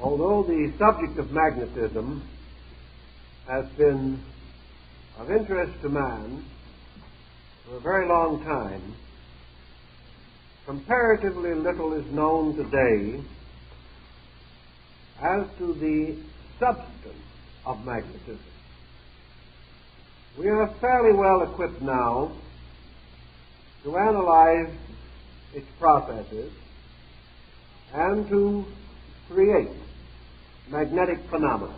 Although the subject of magnetism has been of interest to man for a very long time, comparatively little is known today as to the substance of magnetism. We are fairly well equipped now to analyze its processes and to create magnetic phenomena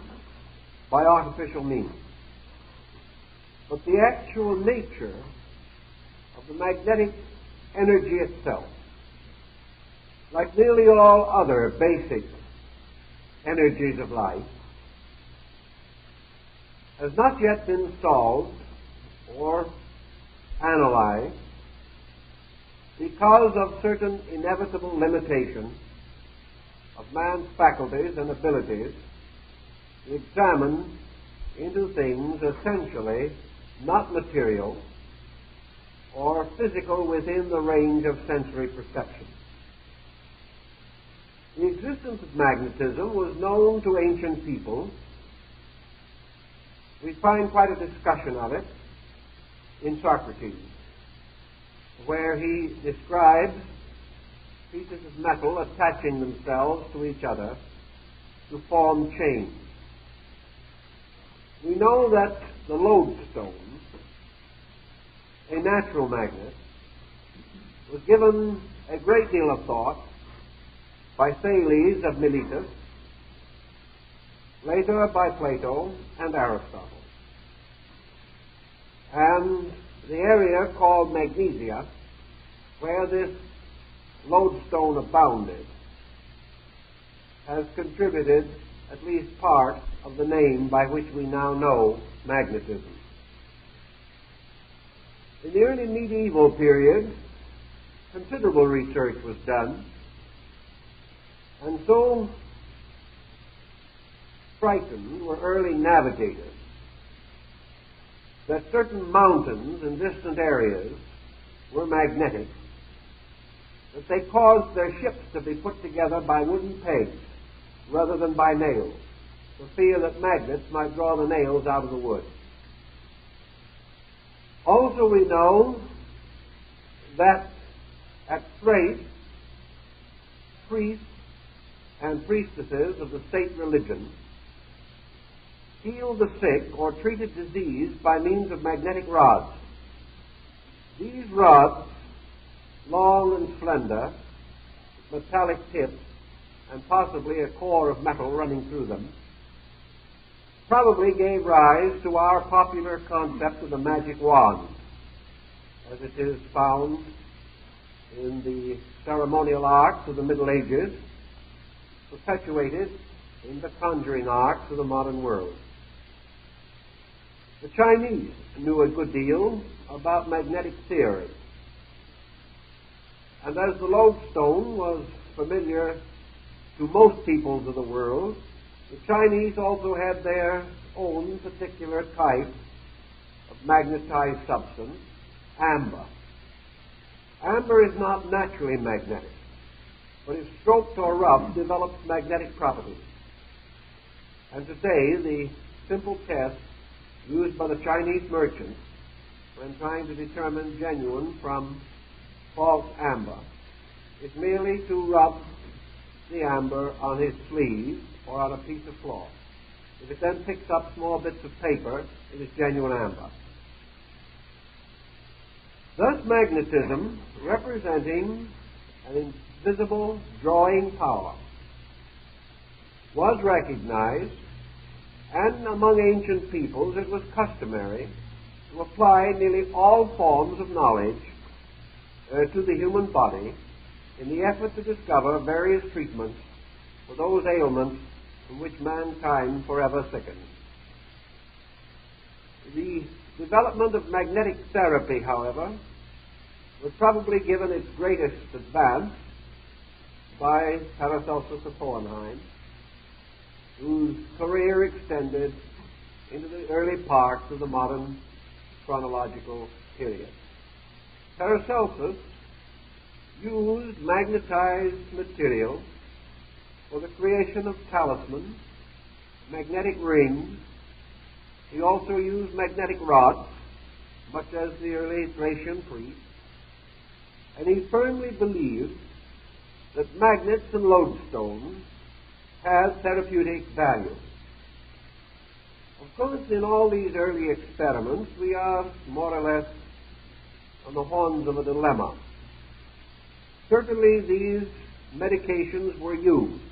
by artificial means. But the actual nature of the magnetic energy itself, like nearly all other basic energies of life, has not yet been solved or analyzed because of certain inevitable limitations of man's faculties and abilities to examine into things essentially not material or physical within the range of sensory perception. The existence of magnetism was known to ancient people. We find quite a discussion of it in Socrates, where he describes pieces of metal attaching themselves to each other to form chains. We know that the lodestone, a natural magnet, was given a great deal of thought by Thales of Miletus, later by Plato and Aristotle. And the area called Magnesia, where this lodestone abounded, has contributed at least part of the name by which we now know magnetism. In the early medieval period, considerable research was done, and so frightened were early navigators that certain mountains in distant areas were magnetic, that they caused their ships to be put together by wooden pegs rather than by nails, for fear that magnets might draw the nails out of the wood. Also we know that at Thrace, priests and priestesses of the state religion healed the sick or treated disease by means of magnetic rods. These rods, long and slender, metallic tips, and possibly a core of metal running through them, probably gave rise to our popular concept of the magic wand, as it is found in the ceremonial arts of the Middle Ages, perpetuated in the conjuring arts of the modern world. The Chinese knew a good deal about magnetic theory, and as the lodestone was familiar to most peoples of the world, the Chinese also had their own particular type of magnetized substance, amber. Amber is not naturally magnetic, but if stroked or rubbed, develops magnetic properties. And today, the simple test used by the Chinese merchants when trying to determine genuine from false amber is merely to rub the amber on his sleeve or on a piece of cloth. If it then picks up small bits of paper, it is genuine amber. Thus magnetism, representing an invisible drawing power, was recognized, and among ancient peoples it was customary to apply nearly all forms of knowledge to the human body in the effort to discover various treatments for those ailments from which mankind forever sickens. The development of magnetic therapy, however, was probably given its greatest advance by Paracelsus of Hohenheim, whose career extended into the early parts of the modern chronological period. Paracelsus used magnetized material for the creation of talismans, magnetic rings. He also used magnetic rods, much as the early Thracian priests. And he firmly believed that magnets and lodestones had therapeutic value. Of course, in all these early experiments, we are more or less on the horns of a dilemma. Certainly, these medications were used,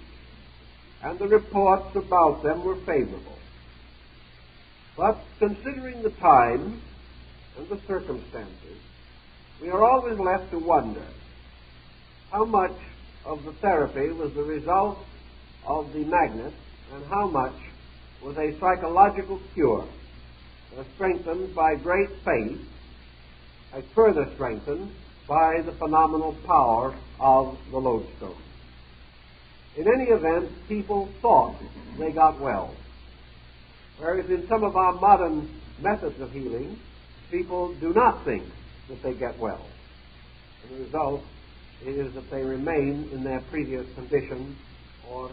and the reports about them were favorable. But considering the time and the circumstances, we are always left to wonder how much of the therapy was the result of the magnet and how much was a psychological cure strengthened by great faith and further strengthened by the phenomenal power of the lodestone. In any event, people thought they got well, whereas in some of our modern methods of healing, people do not think that they get well. And the result is that they remain in their previous condition or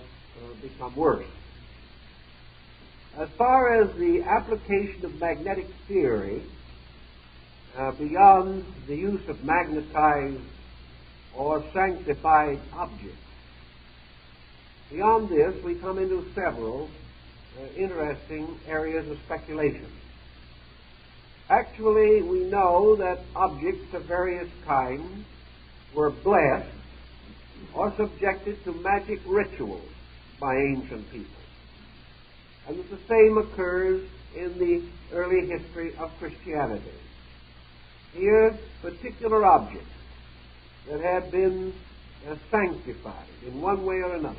become worse. As far as the application of magnetic theory beyond the use of magnetized or sanctified objects, beyond this we come into several interesting areas of speculation. Actually, we know that objects of various kinds were blessed or subjected to magic rituals by ancient people. And that the same occurs in the early history of Christianity. Here, particular objects that had been sanctified in one way or another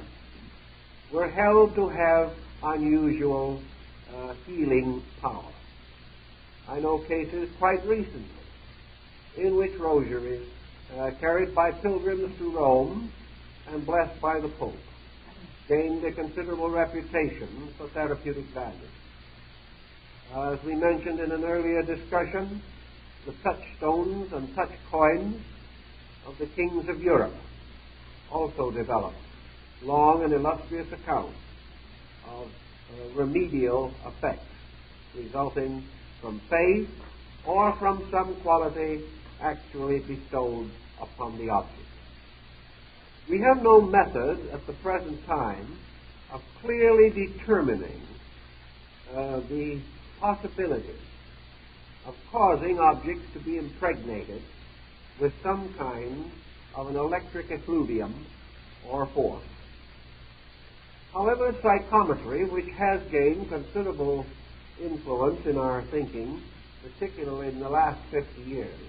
were held to have unusual healing power. I know cases quite recently in which rosaries carried by pilgrims to Rome and blessed by the Pope gained a considerable reputation for therapeutic value. As we mentioned in an earlier discussion, the touchstones and touch coins of the kings of Europe also developed long and illustrious accounts of remedial effects resulting from faith or from some quality actually bestowed upon the object. We have no method at the present time of clearly determining the possibility of causing objects to be impregnated with some kind of an electric effluvium or force. However, psychometry, which has gained considerable influence in our thinking, particularly in the last 50 years,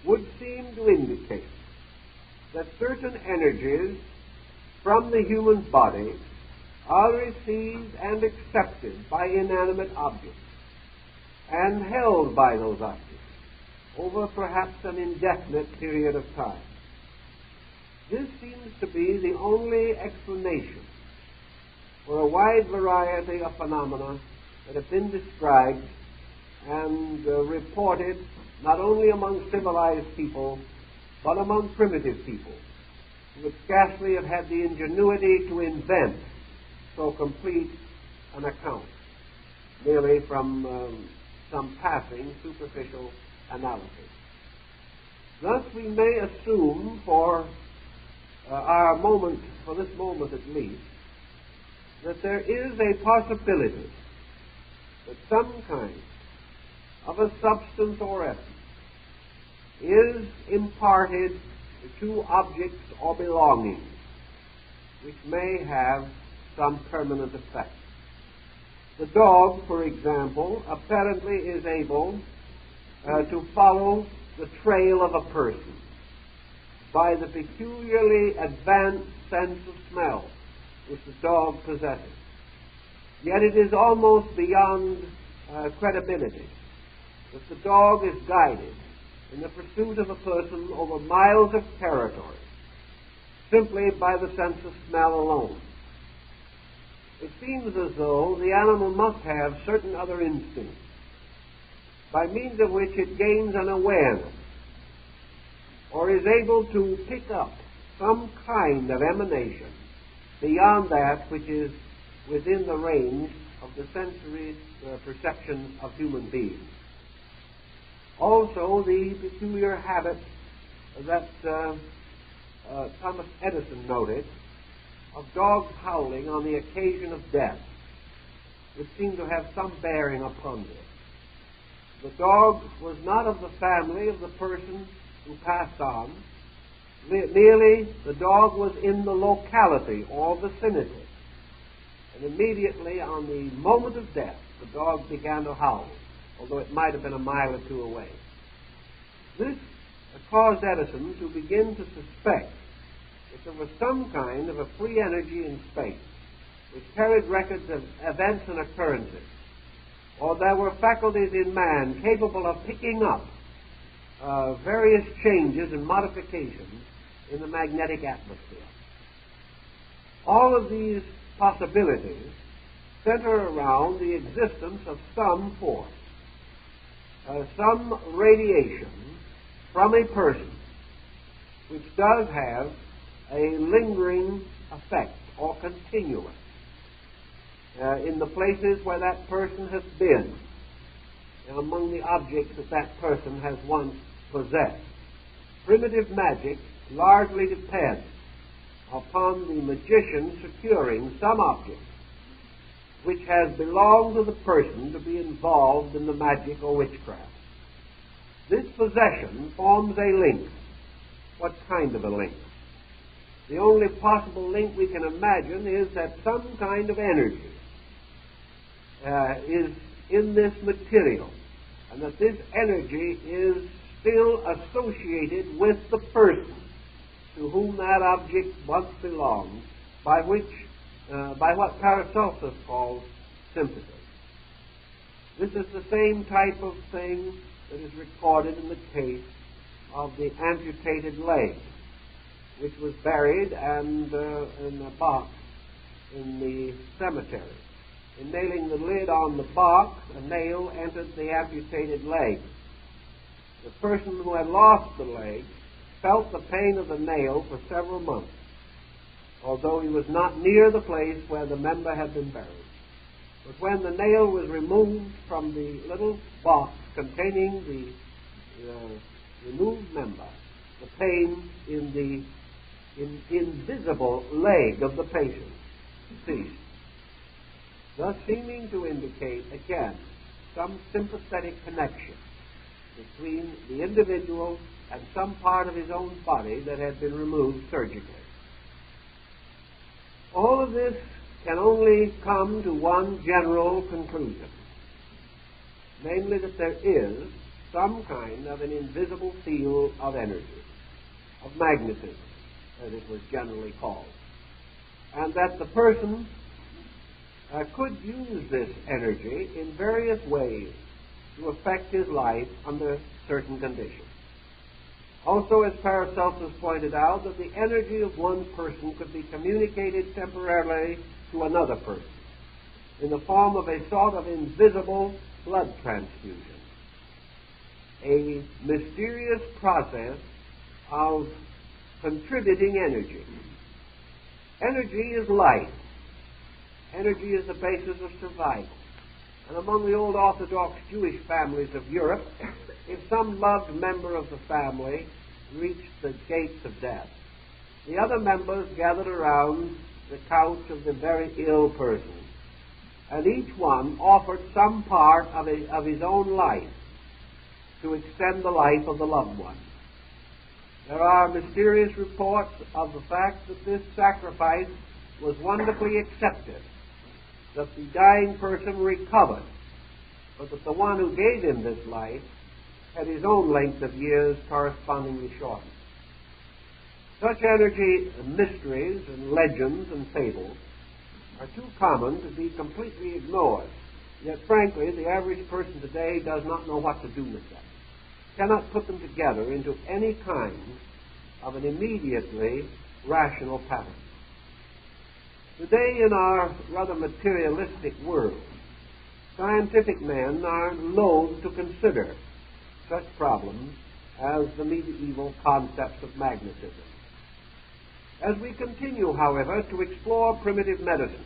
would seem to indicate that certain energies from the human body are received and accepted by inanimate objects and held by those objects over perhaps an indefinite period of time. This seems to be the only explanation for a wide variety of phenomena that have been described and reported not only among civilized people but among primitive people who would scarcely have had the ingenuity to invent so complete an account, merely from some passing superficial analysis. Thus we may assume for our moment, for this moment at least, that there is a possibility that some kind of a substance or essence is imparted to objects or belongings which may have some permanent effect. The dog, for example, apparently is able to follow the trail of a person by the peculiarly advanced sense of smell which the dog possesses. Yet it is almost beyond credibility that the dog is guided in the pursuit of a person over miles of territory simply by the sense of smell alone. It seems as though the animal must have certain other instincts by means of which it gains an awareness or is able to pick up some kind of emanation beyond that which is within the range of the sensory perceptions of human beings. Also, the peculiar habit that Thomas Edison noted of dogs howling on the occasion of death would seem to have some bearing upon this. The dog was not of the family of the person who passed on. Merely the dog was in the locality or vicinity. And immediately on the moment of death, the dog began to howl, although it might have been a mile or two away. This caused Edison to begin to suspect that there was some kind of a free energy in space which carried records of events and occurrences, or there were faculties in man capable of picking up various changes and modifications in the magnetic atmosphere. All of these possibilities center around the existence of some force, some radiation from a person which does have a lingering effect or continuance in the places where that person has been and among the objects that that person has once possessed. Primitive magic largely depends upon the magician securing some object which has belonged to the person to be involved in the magic or witchcraft. This possession forms a link. What kind of a link? The only possible link we can imagine is that some kind of energy is in this material, and that this energy is still associated with the person to whom that object once belonged, by what Paracelsus calls sympathy. This is the same type of thing that is recorded in the case of the amputated leg, which was buried and in a box in the cemetery. In nailing the lid on the box, a nail entered the amputated leg. The person who had lost the leg felt the pain of the nail for several months, although he was not near the place where the member had been buried. But when the nail was removed from the little box containing the removed member, the pain in the invisible leg of the patient ceased, thus seeming to indicate, again, some sympathetic connection between the individual and some part of his own body that had been removed surgically. All of this can only come to one general conclusion, namely that there is some kind of an invisible field of energy, of magnetism, as it was generally called, and that the person could use this energy in various ways to affect his life under certain conditions. Also, as Paracelsus pointed out, that the energy of one person could be communicated temporarily to another person in the form of a sort of invisible blood transfusion, a mysterious process of contributing energy. Energy is life. Energy is the basis of survival. And among the old Orthodox Jewish families of Europe, if some loved member of the family reached the gates of death, the other members gathered around the couch of the very ill person, and each one offered some part of his own life to extend the life of the loved one. There are mysterious reports of the fact that this sacrifice was wonderfully accepted, that the dying person recovered, but that the one who gave him this life had his own length of years correspondingly shortened. Such energy mysteries and legends and fables are too common to be completely ignored. Yet, frankly, the average person today does not know what to do with them, cannot put them together into any kind of an immediately rational pattern. Today, in our rather materialistic world, scientific men are loath to consider such problems as the medieval concepts of magnetism. As we continue, however, to explore primitive medicine,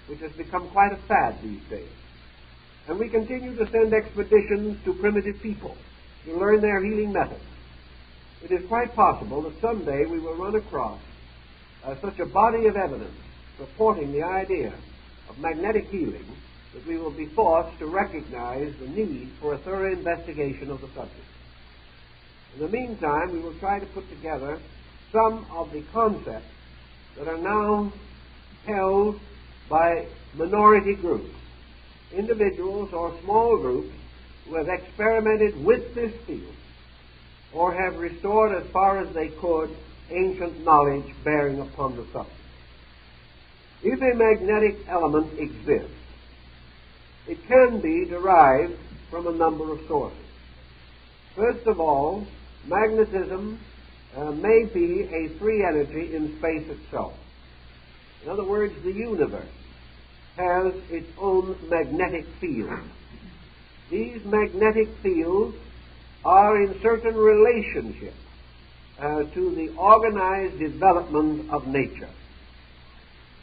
which has become quite a fad these days, and we continue to send expeditions to primitive people to learn their healing methods, it is quite possible that someday we will run across such a body of evidence supporting the idea of magnetic healing that we will be forced to recognize the need for a thorough investigation of the subject. In the meantime, we will try to put together some of the concepts that are now held by minority groups, individuals or small groups who have experimented with this field or have restored as far as they could ancient knowledge bearing upon the subject. If a magnetic element exists, it can be derived from a number of sources. First of all, magnetism may be a free energy in space itself. In other words, the universe has its own magnetic field. These magnetic fields are in certain relationship to the organized development of nature.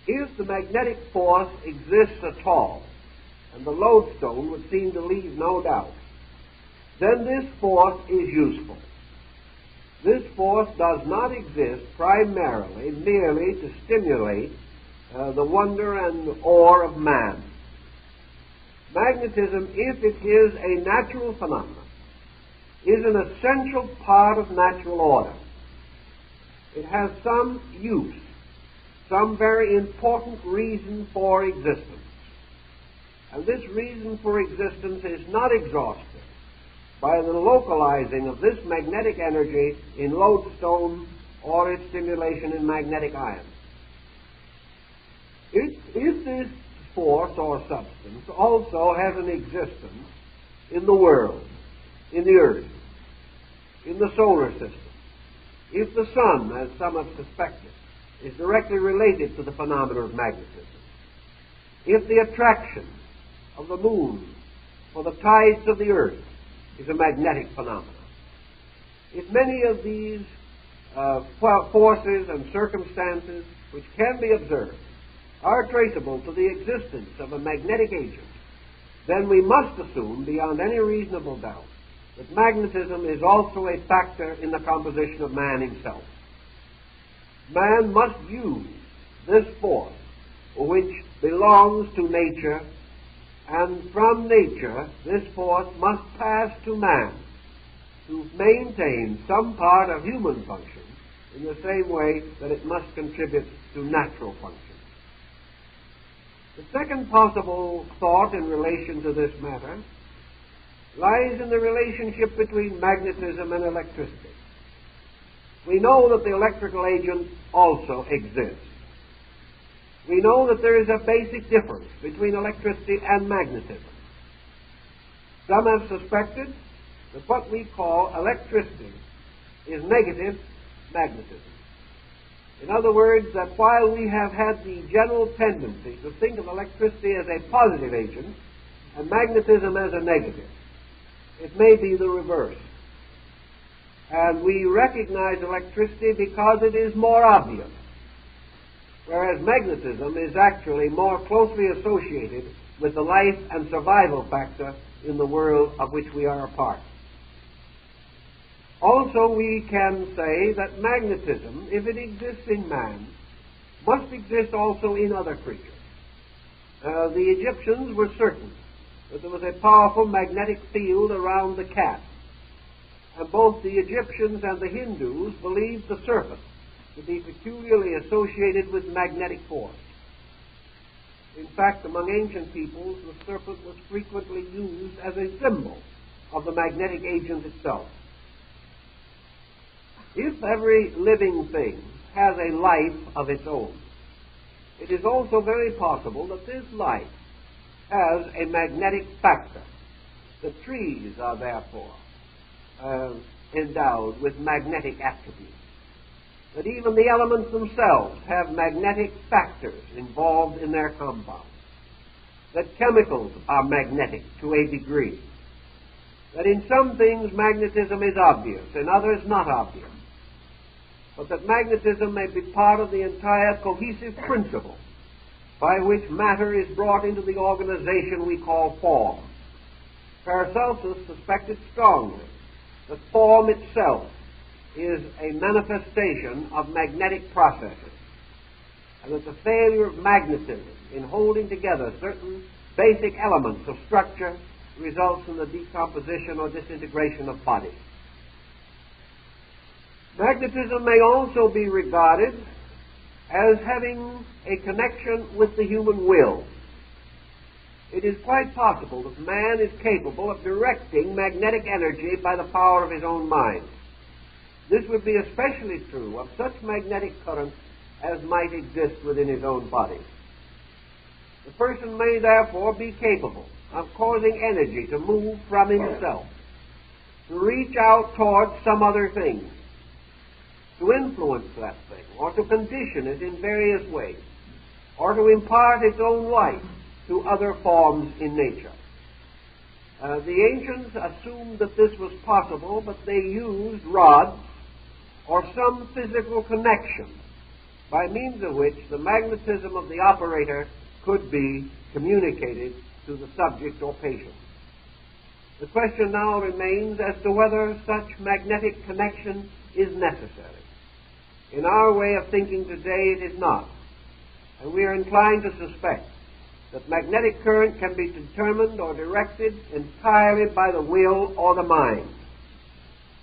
If the magnetic force exists at all, and the lodestone would seem to leave no doubt, then this force is useful. This force does not exist primarily merely to stimulate the wonder and awe of man. Magnetism, if it is a natural phenomenon, is an essential part of natural order. It has some use, some very important reason for existence. And this reason for existence is not exhausted by the localizing of this magnetic energy in lodestone or its stimulation in magnetic iron. If this force or substance also has an existence in the world, in the earth, in the solar system, if the sun, as some have suspected, is directly related to the phenomena of magnetism, if the attraction of the moon for the tides of the earth is a magnetic phenomenon, if many of these forces and circumstances which can be observed are traceable to the existence of a magnetic agent, then we must assume beyond any reasonable doubt that magnetism is also a factor in the composition of man himself. Man must use this force which belongs to nature, and from nature this force must pass to man to maintain some part of human function in the same way that it must contribute to natural function. The second possible thought in relation to this matter lies in the relationship between magnetism and electricity. We know that the electrical agent also exists. We know that there is a basic difference between electricity and magnetism. Some have suspected that what we call electricity is negative magnetism. In other words, that while we have had the general tendency to think of electricity as a positive agent and magnetism as a negative, it may be the reverse. And we recognize electricity because it is more obvious, whereas magnetism is actually more closely associated with the life and survival factor in the world of which we are a part. Also, we can say that magnetism, if it exists in man, must exist also in other creatures. The Egyptians were certain that there was a powerful magnetic field around the cat, and both the Egyptians and the Hindus believed the serpent to be peculiarly associated with magnetic force. In fact, among ancient peoples, the serpent was frequently used as a symbol of the magnetic agent itself. If every living thing has a life of its own, it is also very possible that this life has a magnetic factor. The trees are therefore endowed with magnetic attributes. That even the elements themselves have magnetic factors involved in their compounds. That chemicals are magnetic to a degree. That in some things magnetism is obvious, in others not obvious. but that magnetism may be part of the entire cohesive principle by which matter is brought into the organization we call form. Paracelsus suspected strongly that form itself is a manifestation of magnetic processes, and that the failure of magnetism in holding together certain basic elements of structure results in the decomposition or disintegration of bodies. Magnetism may also be regarded as having a connection with the human will. It is quite possible that man is capable of directing magnetic energy by the power of his own mind. This would be especially true of such magnetic currents as might exist within his own body. The person may therefore be capable of causing energy to move from himself, to reach out towards some other thing, to influence that thing, or to condition it in various ways, or to impart its own life to other forms in nature. The ancients assumed that this was possible, but they used rods or some physical connection by means of which the magnetism of the operator could be communicated to the subject or patient. The question now remains as to whether such magnetic connection is necessary. In our way of thinking today, it is not, and we are inclined to suspect that magnetic current can be determined or directed entirely by the will or the mind,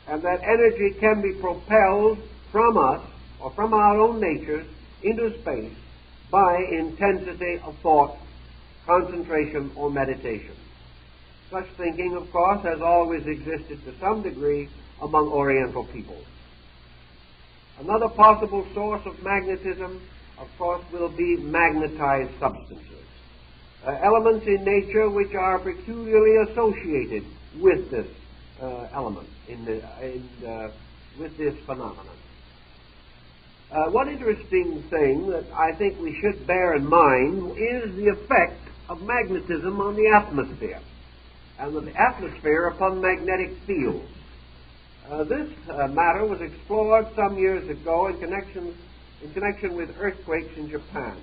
and that energy can be propelled from us or from our own natures into space by intensity of thought, concentration, or meditation. Such thinking, of course, has always existed to some degree among Oriental peoples. Another possible source of magnetism, of course, will be magnetized substances, elements in nature which are peculiarly associated with this element, with this phenomenon. One interesting thing that I think we should bear in mind is the effect of magnetism on the atmosphere, and the atmosphere upon magnetic fields. This matter was explored some years ago in connection with earthquakes in Japan,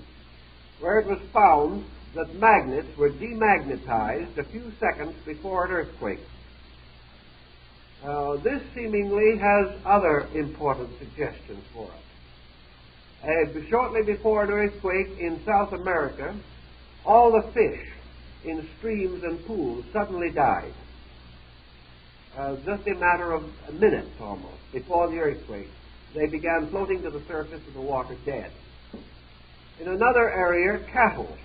where it was found that magnets were demagnetized a few seconds before an earthquake. This seemingly has other important suggestions for us. Shortly before an earthquake in South America, all the fish in streams and pools suddenly died. Just a matter of minutes almost before the earthquake, they began floating to the surface of the water dead. In another area, cattle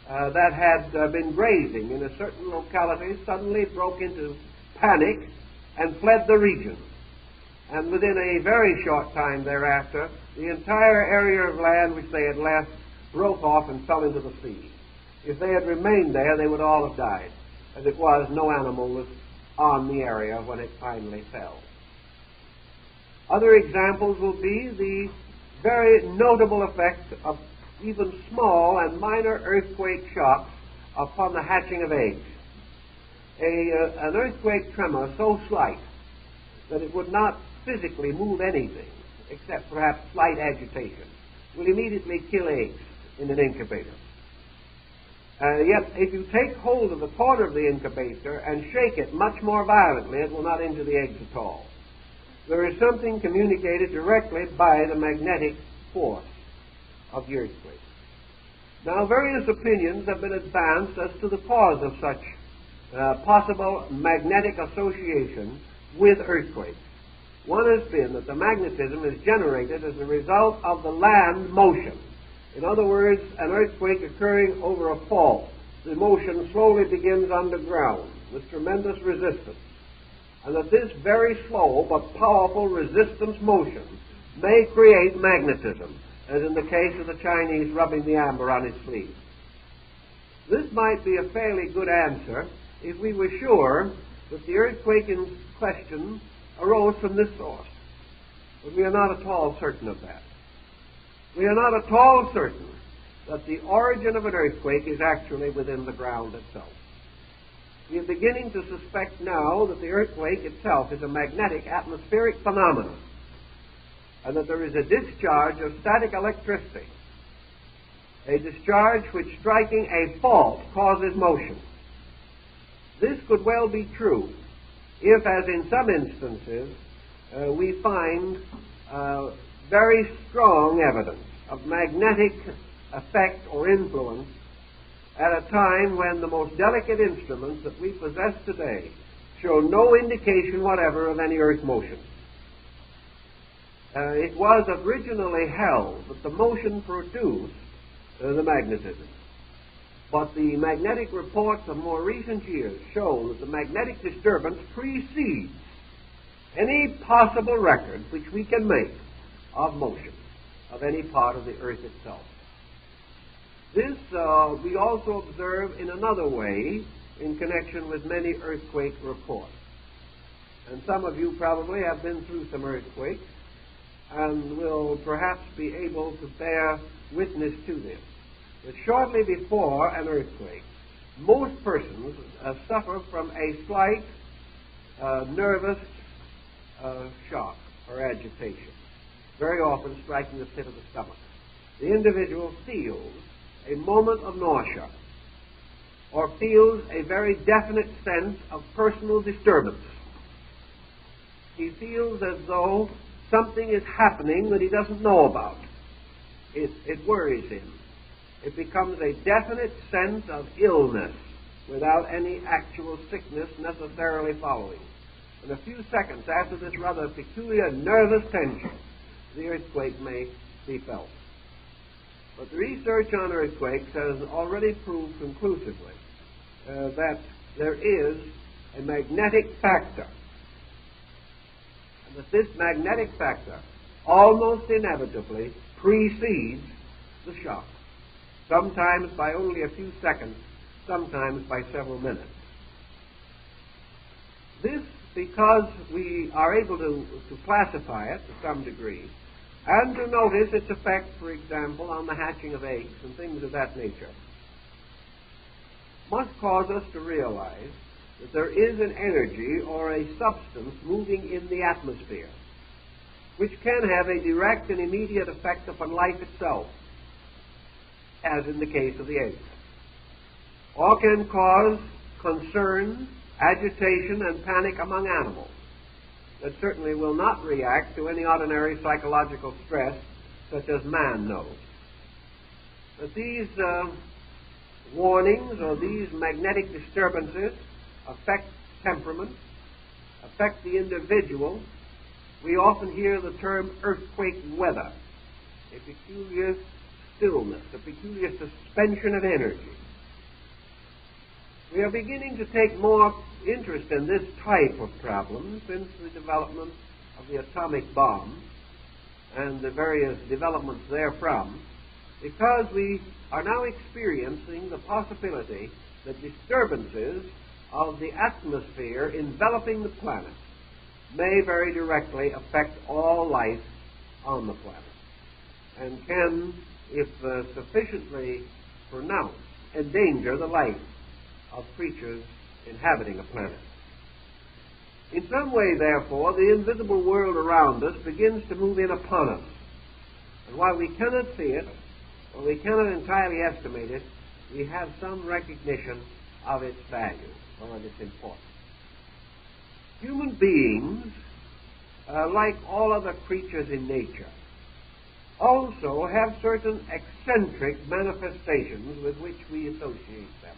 that had been grazing in a certain locality suddenly broke into panic and fled the region. And within a very short time thereafter, the entire area of land which they had left broke off and fell into the sea. If they had remained there, they would all have died. As it was, no animal was on the area when it finally fell. Other examples will be the very notable effect of even small and minor earthquake shocks upon the hatching of eggs. An earthquake tremor so slight that it would not physically move anything, except perhaps slight agitation, will immediately kill eggs in an incubator. Yet, if you take hold of the corner of the incubator and shake it much more violently, it will not injure the eggs at all. There is something communicated directly by the magnetic force of the earthquake. Now, various opinions have been advanced as to the cause of such possible magnetic association with earthquakes. One has been that the magnetism is generated as a result of the land motion. In other words, an earthquake occurring over a fault. The motion slowly begins underground with tremendous resistance, and that this very slow but powerful resistance motion may create magnetism, as in the case of the Chinese rubbing the amber on his sleeve. This might be a fairly good answer if we were sure that the earthquake in question arose from this source, but we are not at all certain of that. We are not at all certain that the origin of an earthquake is actually within the ground itself. We are beginning to suspect now that the earthquake itself is a magnetic atmospheric phenomenon. and that there is a discharge of static electricity, a discharge which, striking a fault, causes motion. This could well be true if, as in some instances, we find very strong evidence of magnetic effect or influence at a time when the most delicate instruments that we possess today show no indication whatever of any earth motion. It was originally held that the motion produced the magnetism. But the magnetic reports of more recent years show that the magnetic disturbance precedes any possible record which we can make of motion of any part of the earth itself. This we also observe in another way in connection with many earthquake reports. And some of you probably have been through some earthquakes and will perhaps be able to bear witness to this. That shortly before an earthquake, most persons suffer from a slight nervous shock or agitation, very often striking the pit of the stomach. The individual feels a moment of nausea or feels a very definite sense of personal disturbance. He feels as though something is happening that he doesn't know about. It worries him. It becomes a definite sense of illness without any actual sickness necessarily following. In a few seconds after this rather peculiar nervous tension, the earthquake may be felt. But the research on earthquakes has already proved conclusively that there is a magnetic factor, and that this magnetic factor almost inevitably precedes the shock. Sometimes by only a few seconds, sometimes by several minutes. This because we are able to classify it to some degree and to notice its effect, for example, on the hatching of eggs and things of that nature, must cause us to realize that there is an energy or a substance moving in the atmosphere which can have a direct and immediate effect upon life itself, as in the case of the eggs, or can cause concern, agitation, and panic among animals that certainly will not react to any ordinary psychological stress such as man knows. But these warnings or these magnetic disturbances affect temperament, affect the individual. We often hear the term earthquake weather, a peculiar stillness, a peculiar suspension of energy. We are beginning to take more interest in this type of problem since the development of the atomic bomb and the various developments therefrom, because we are now experiencing the possibility that disturbances of the atmosphere enveloping the planet may very directly affect all life on the planet and can, if sufficiently pronounced, endanger the life of creatures inhabiting a planet. In some way, therefore, the invisible world around us begins to move in upon us. And while we cannot see it, or we cannot entirely estimate it, we have some recognition of its value or of its importance. Human beings, like all other creatures in nature, also have certain eccentric manifestations with which we associate them.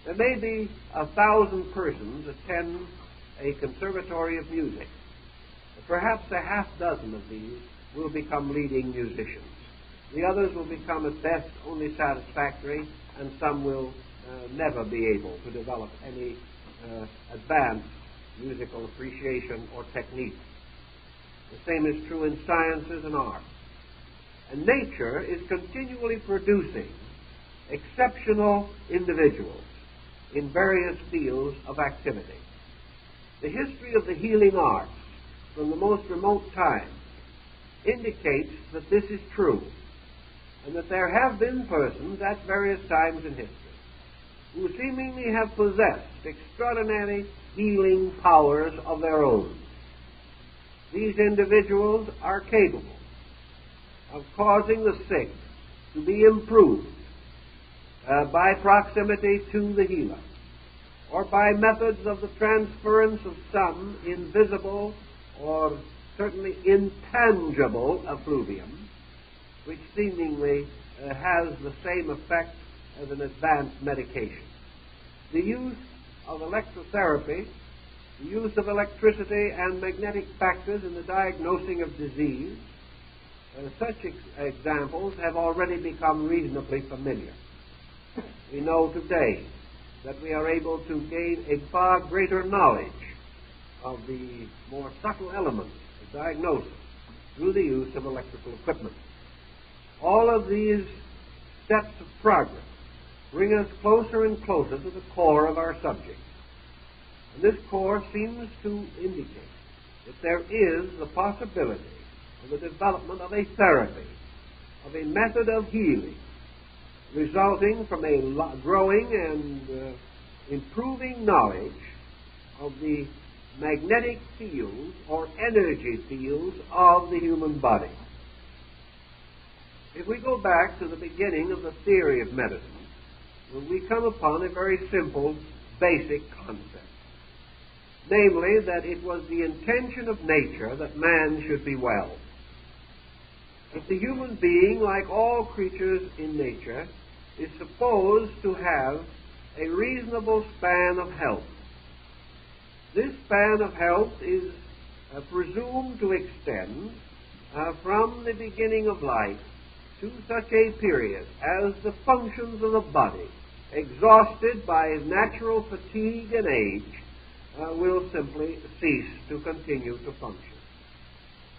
There may be 1,000 persons attend a conservatory of music. Perhaps a half dozen of these will become leading musicians. The others will become at best only satisfactory, and some will never be able to develop any advanced musical appreciation or technique. The same is true in sciences and art. And nature is continually producing exceptional individuals in various fields of activity. The history of the healing arts from the most remote times indicates that this is true, and that there have been persons at various times in history who seemingly have possessed extraordinary healing powers of their own. these individuals are capable of causing the sick to be improved by proximity to the healer, or by methods of the transference of some invisible or certainly intangible effluvium, which seemingly has the same effect as an advanced medication. The use of electrotherapy, the use of electricity and magnetic factors in the diagnosing of disease, such examples have already become reasonably familiar. We know today that we are able to gain a far greater knowledge of the more subtle elements of diagnosis through the use of electrical equipment. All of these steps of progress bring us closer and closer to the core of our subject. And this core seems to indicate that there is the possibility of the development of a therapy, of a method of healing, resulting from a growing and improving knowledge of the magnetic fields or energy fields of the human body. If we go back to the beginning of the theory of medicine, we come upon a very simple, basic concept. Namely, that it was the intention of nature that man should be well. That the human being, like all creatures in nature, is supposed to have a reasonable span of health. This span of health is presumed to extend from the beginning of life to such a period as the functions of the body, exhausted by natural fatigue and age, will simply cease to continue to function.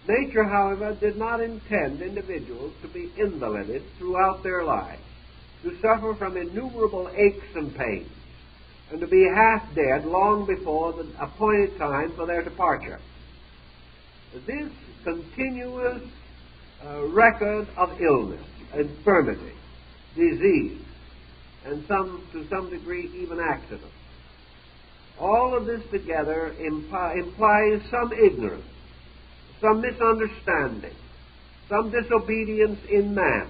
Nature, however, did not intend individuals to be invalided throughout their lives, to suffer from innumerable aches and pains, and to be half dead long before the appointed time for their departure. This continuous record of illness, infirmity, disease, and to some degree even accident, all of this together implies some ignorance, some misunderstanding, some disobedience in man,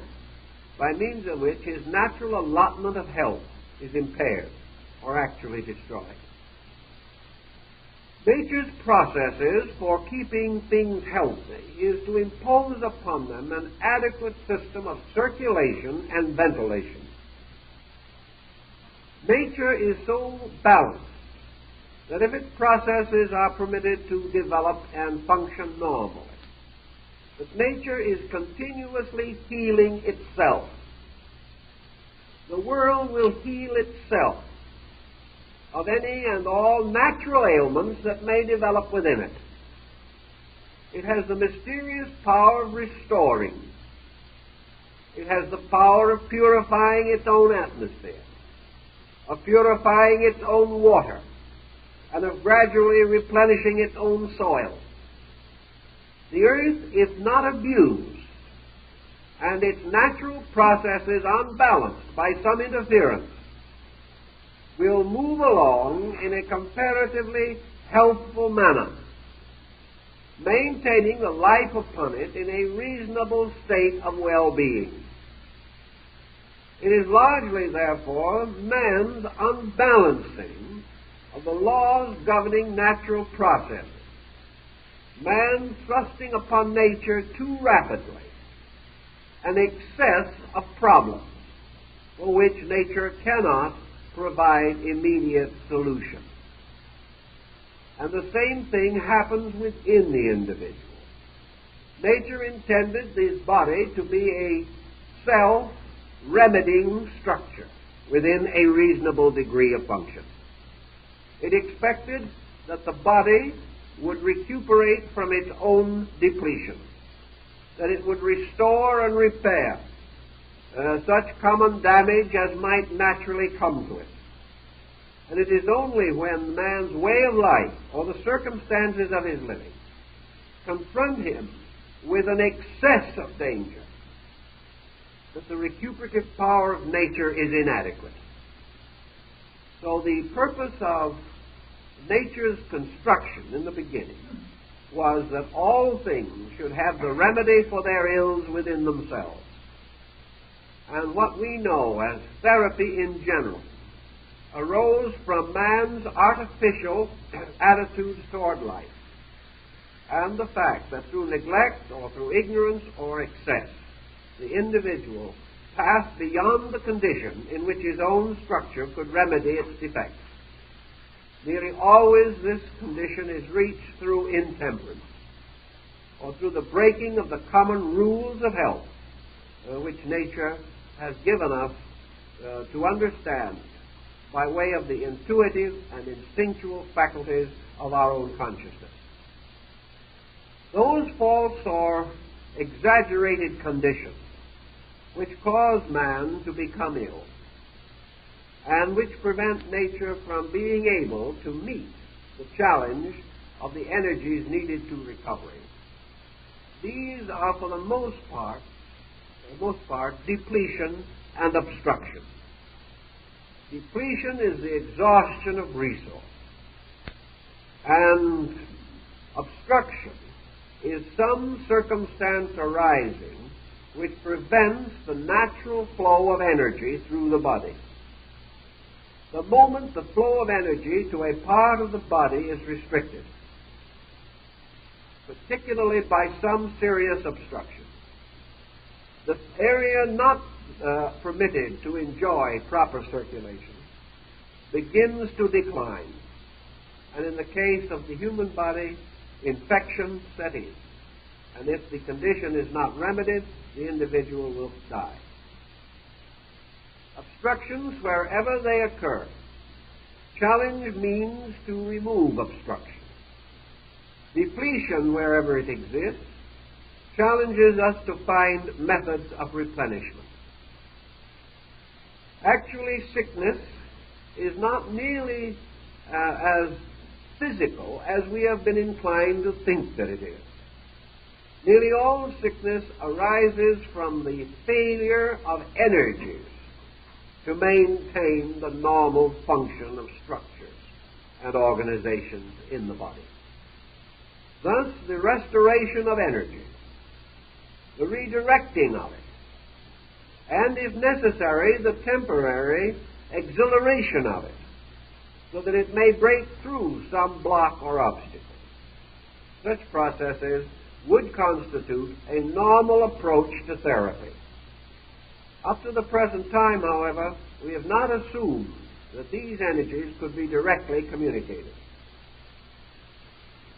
by means of which his natural allotment of health is impaired or actually destroyed. Nature's processes for keeping things healthy is to impose upon them an adequate system of circulation and ventilation. Nature is so balanced that if its processes are permitted to develop and function normally, that nature is continuously healing itself. The world will heal itself of any and all natural ailments that may develop within it. It has the mysterious power of restoring. It has the power of purifying its own atmosphere, of purifying its own water, and of gradually replenishing its own soil. The earth, if not abused, and its natural processes unbalanced by some interference, will move along in a comparatively healthful manner, maintaining the life upon it in a reasonable state of well-being. It is largely, therefore, man's unbalancing of the laws governing natural processes, man thrusting upon nature too rapidly an excess of problems for which nature cannot provide immediate solution. And the same thing happens within the individual. Nature intended this body to be a self-remedying structure within a reasonable degree of function. It expected that the body would recuperate from its own depletion, that it would restore and repair such common damage as might naturally come to it. And it is only when man's way of life or the circumstances of his living confront him with an excess of danger that the recuperative power of nature is inadequate. So the purpose of nature's construction in the beginning was that all things should have the remedy for their ills within themselves. And what we know as therapy in general arose from man's artificial attitudes toward life, and the fact that through neglect or through ignorance or excess, the individual passed beyond the condition in which his own structure could remedy its defects. Nearly always this condition is reached through intemperance, or through the breaking of the common rules of health, which nature has given us to understand by way of the intuitive and instinctual faculties of our own consciousness. Those false or exaggerated conditions which cause man to become ill, and which prevent nature from being able to meet the challenge of the energies needed to recovery. These are for the most part, depletion and obstruction. Depletion is the exhaustion of resource, and obstruction is some circumstance arising which prevents the natural flow of energy through the body. The moment the flow of energy to a part of the body is restricted, particularly by some serious obstruction, the area not permitted to enjoy proper circulation begins to decline. And in the case of the human body, infection set in. And if the condition is not remedied, the individual will die. Obstructions, wherever they occur, challenge means to remove obstruction. Depletion, wherever it exists, challenges us to find methods of replenishment. Actually, sickness is not nearly as physical as we have been inclined to think that it is. Nearly all sickness arises from the failure of energies to maintain the normal function of structures and organizations in the body. Thus, the restoration of energy, the redirecting of it, and, if necessary, the temporary exhilaration of it, so that it may break through some block or obstacle. Such processes would constitute a normal approach to therapy. Up to the present time, however, we have not assumed that these energies could be directly communicated.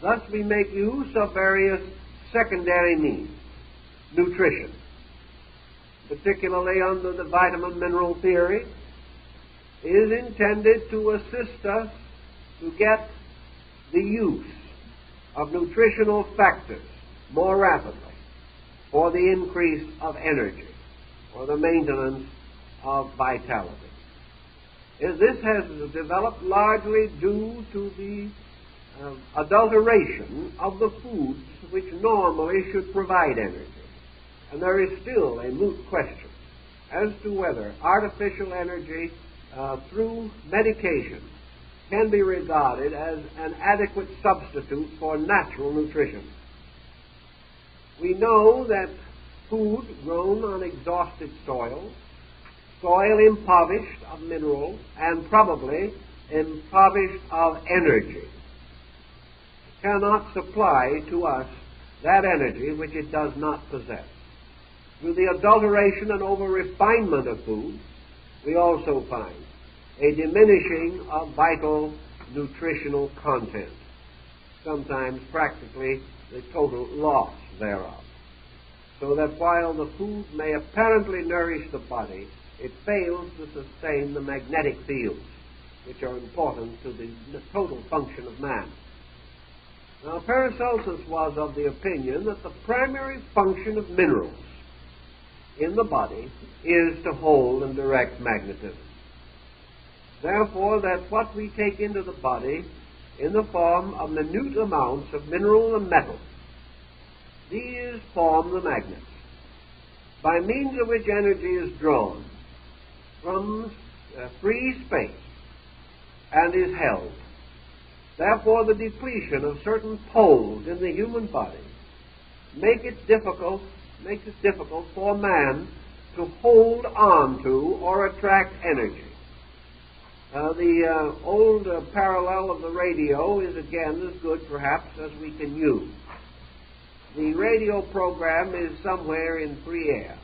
Thus, we make use of various secondary means. Nutrition, particularly under the vitamin-mineral theory, is intended to assist us to get the use of nutritional factors more rapidly for the increase of energy or the maintenance of vitality. This has developed largely due to the adulteration of the foods which normally should provide energy. And there is still a moot question as to whether artificial energy through medication can be regarded as an adequate substitute for natural nutrition. We know that food grown on exhausted soil, soil impoverished of minerals, and probably impoverished of energy, cannot supply to us that energy which it does not possess. Through the adulteration and over-refinement of food, we also find a diminishing of vital nutritional content, sometimes practically the total loss thereof. So that while the food may apparently nourish the body, it fails to sustain the magnetic fields, which are important to the total function of man. Now, Paracelsus was of the opinion that the primary function of minerals in the body is to hold and direct magnetism. Therefore, that what we take into the body in the form of minute amounts of mineral and metal, these form the magnets, by means of which energy is drawn from free space and is held. Therefore, the depletion of certain poles in the human body makes it difficult for man to hold on to or attract energy. The old parallel of the radio is again as good, perhaps, as we can use. The radio program is somewhere in free air.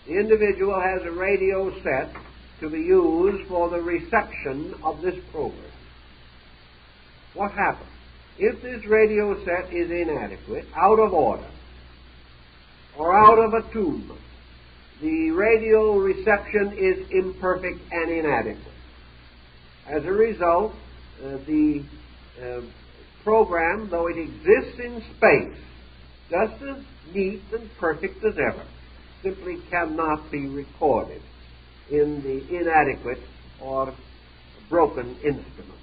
The individual has a radio set to be used for the reception of this program. What happens? If this radio set is inadequate, out of order, or out of attunement, the radio reception is imperfect and inadequate. As a result, the program, though it exists in space, just as neat and perfect as ever, simply cannot be recorded in the inadequate or broken instrument.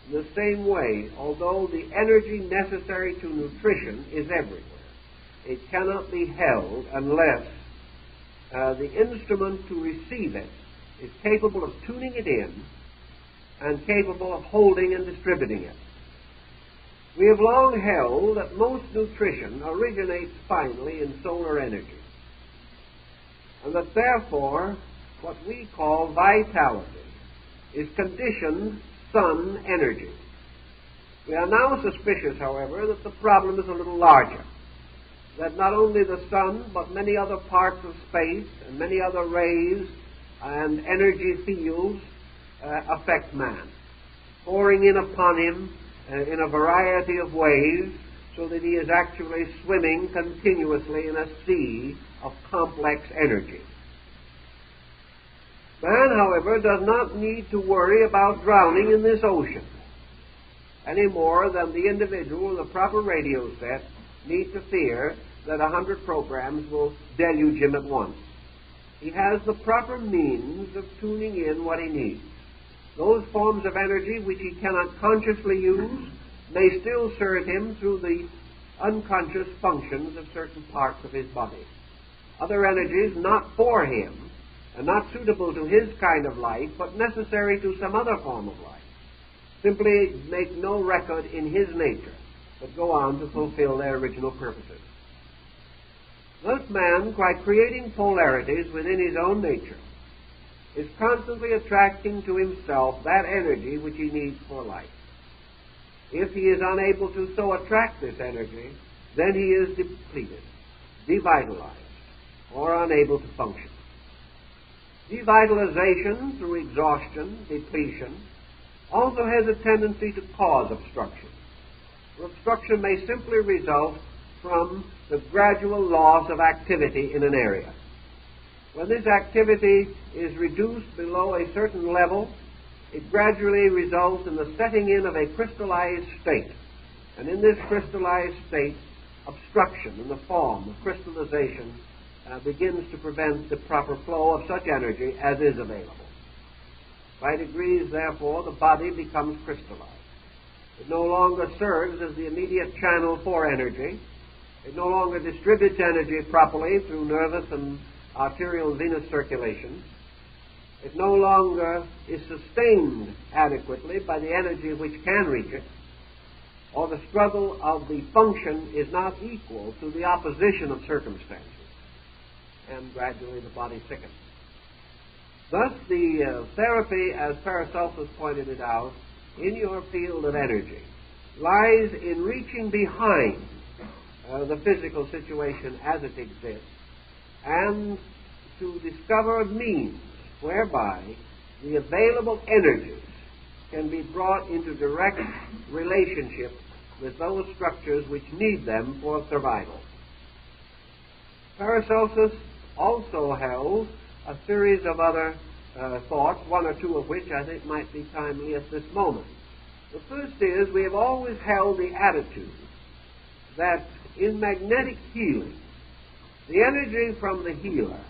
In the same way, although the energy necessary to nutrition is everywhere, it cannot be held unless the instrument to receive it is capable of tuning it in and capable of holding and distributing it. We have long held that most nutrition originates finally in solar energy, and that therefore what we call vitality is conditioned sun energy. We are now suspicious, however, that the problem is a little larger, that not only the sun, but many other parts of space and many other rays and energy fields affect man, pouring in upon him in a variety of ways, so that he is actually swimming continuously in a sea of complex energy. Man, however, does not need to worry about drowning in this ocean any more than the individual with a proper radio set need to fear that 100 programs will deluge him at once. He has the proper means of tuning in what he needs. Those forms of energy which he cannot consciously use may still serve him through the unconscious functions of certain parts of his body. Other energies not for him and not suitable to his kind of life, but necessary to some other form of life, simply make no record in his nature, but go on to fulfill their original purposes. Thus man, by creating polarities within his own nature, is constantly attracting to himself that energy which he needs for life. If he is unable to so attract this energy, then he is depleted, devitalized, or unable to function. Devitalization through exhaustion, depletion, also has a tendency to cause obstruction. Obstruction may simply result from the gradual loss of activity in an area. When this activity is reduced below a certain level, it gradually results in the setting in of a crystallized state. And in this crystallized state, obstruction in the form of crystallization begins to prevent the proper flow of such energy as is available. By degrees, therefore, the body becomes crystallized. It no longer serves as the immediate channel for energy. It no longer distributes energy properly through nervous and arterial venous circulation. It no longer is sustained adequately by the energy which can reach it, or the struggle of the function is not equal to the opposition of circumstances, and gradually the body sickens. Thus, the therapy, as Paracelsus pointed it out, in your field of energy, lies in reaching behind the physical situation as it exists, and to discover means whereby the available energies can be brought into direct relationship with those structures which need them for survival. Paracelsus also held a series of other thoughts, one or two of which I think might be timely at this moment. The first is, we have always held the attitude that in magnetic healing, the energy from the healer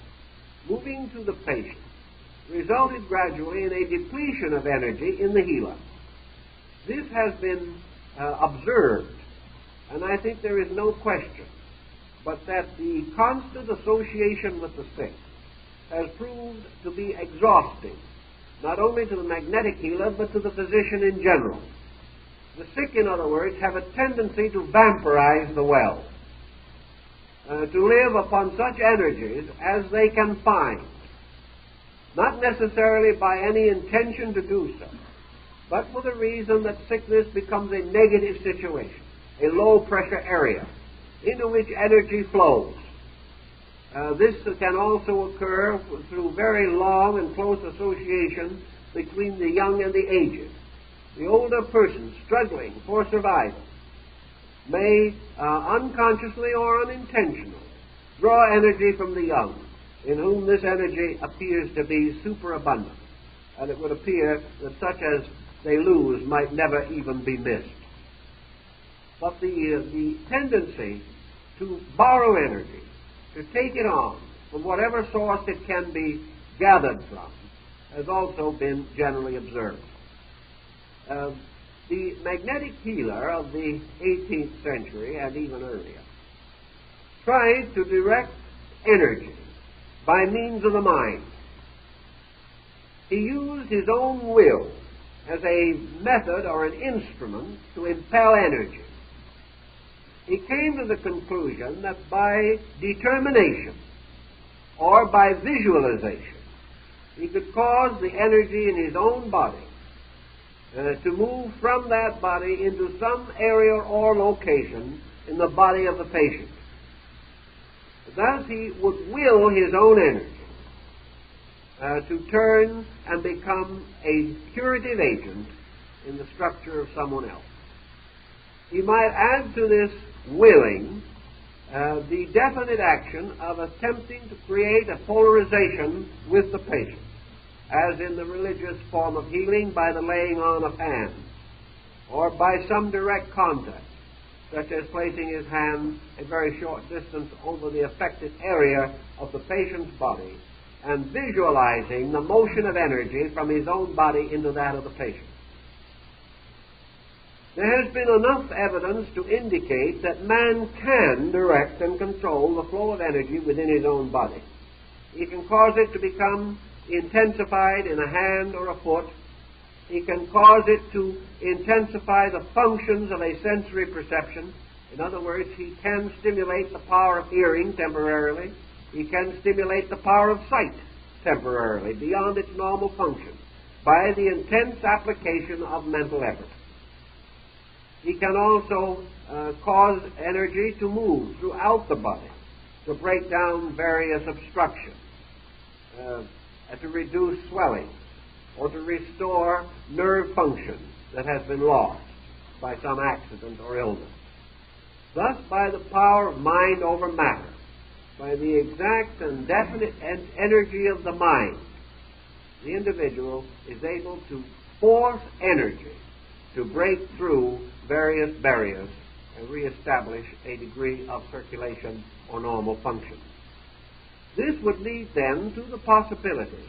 moving to the patient resulted gradually in a depletion of energy in the healer. This has been observed, and I think there is no question but that the constant association with the sick has proved to be exhausting, not only to the magnetic healer, but to the physician in general. The sick, in other words, have a tendency to vampirize the well, to live upon such energies as they can find, not necessarily by any intention to do so, but for the reason that sickness becomes a negative situation, a low-pressure area into which energy flows. This can also occur through very long and close association between the young and the aged. The older person struggling for survival may unconsciously or unintentionally draw energy from the young, in whom this energy appears to be superabundant, and it would appear that such as they lose might never even be missed. But the tendency to borrow energy, to take it on from whatever source it can be gathered from, has also been generally observed. The magnetic healer of the 18th century and even earlier tried to direct energy by means of the mind. He used his own will as a method or an instrument to impel energy. He came to the conclusion that by determination or by visualization, he could cause the energy in his own body to move from that body into some area or location in the body of the patient. Thus he would will his own energy to turn and become a curative agent in the structure of someone else. He might add to this willing the definite action of attempting to create a polarization with the patient, as in the religious form of healing by the laying on of hands, or by some direct contact, such as placing his hand a very short distance over the affected area of the patient's body and visualizing the motion of energy from his own body into that of the patient. There has been enough evidence to indicate that man can direct and control the flow of energy within his own body. He can cause it to become intensified in a hand or a foot. He can cause it to intensify the functions of a sensory perception. In other words, he can stimulate the power of hearing temporarily. He can stimulate the power of sight temporarily beyond its normal function by the intense application of mental effort. He can also cause energy to move throughout the body, to break down various obstructions, to reduce swelling, or to restore nerve function that has been lost by some accident or illness. Thus, by the power of mind over matter, by the exact and definite energy of the mind, the individual is able to force energy to break through various barriers and reestablish a degree of circulation or normal function. This would lead then to the possibility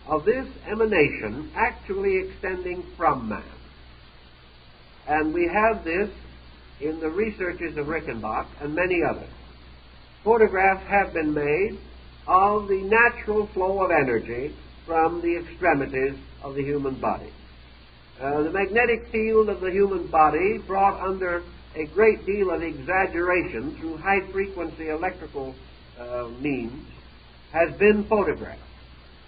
of this emanation actually extending from man. And we have this in the researches of Rickenbach and many others. Photographs have been made of the natural flow of energy from the extremities of the human body. The magnetic field of the human body, brought under a great deal of exaggeration through high-frequency electrical means, has been photographed.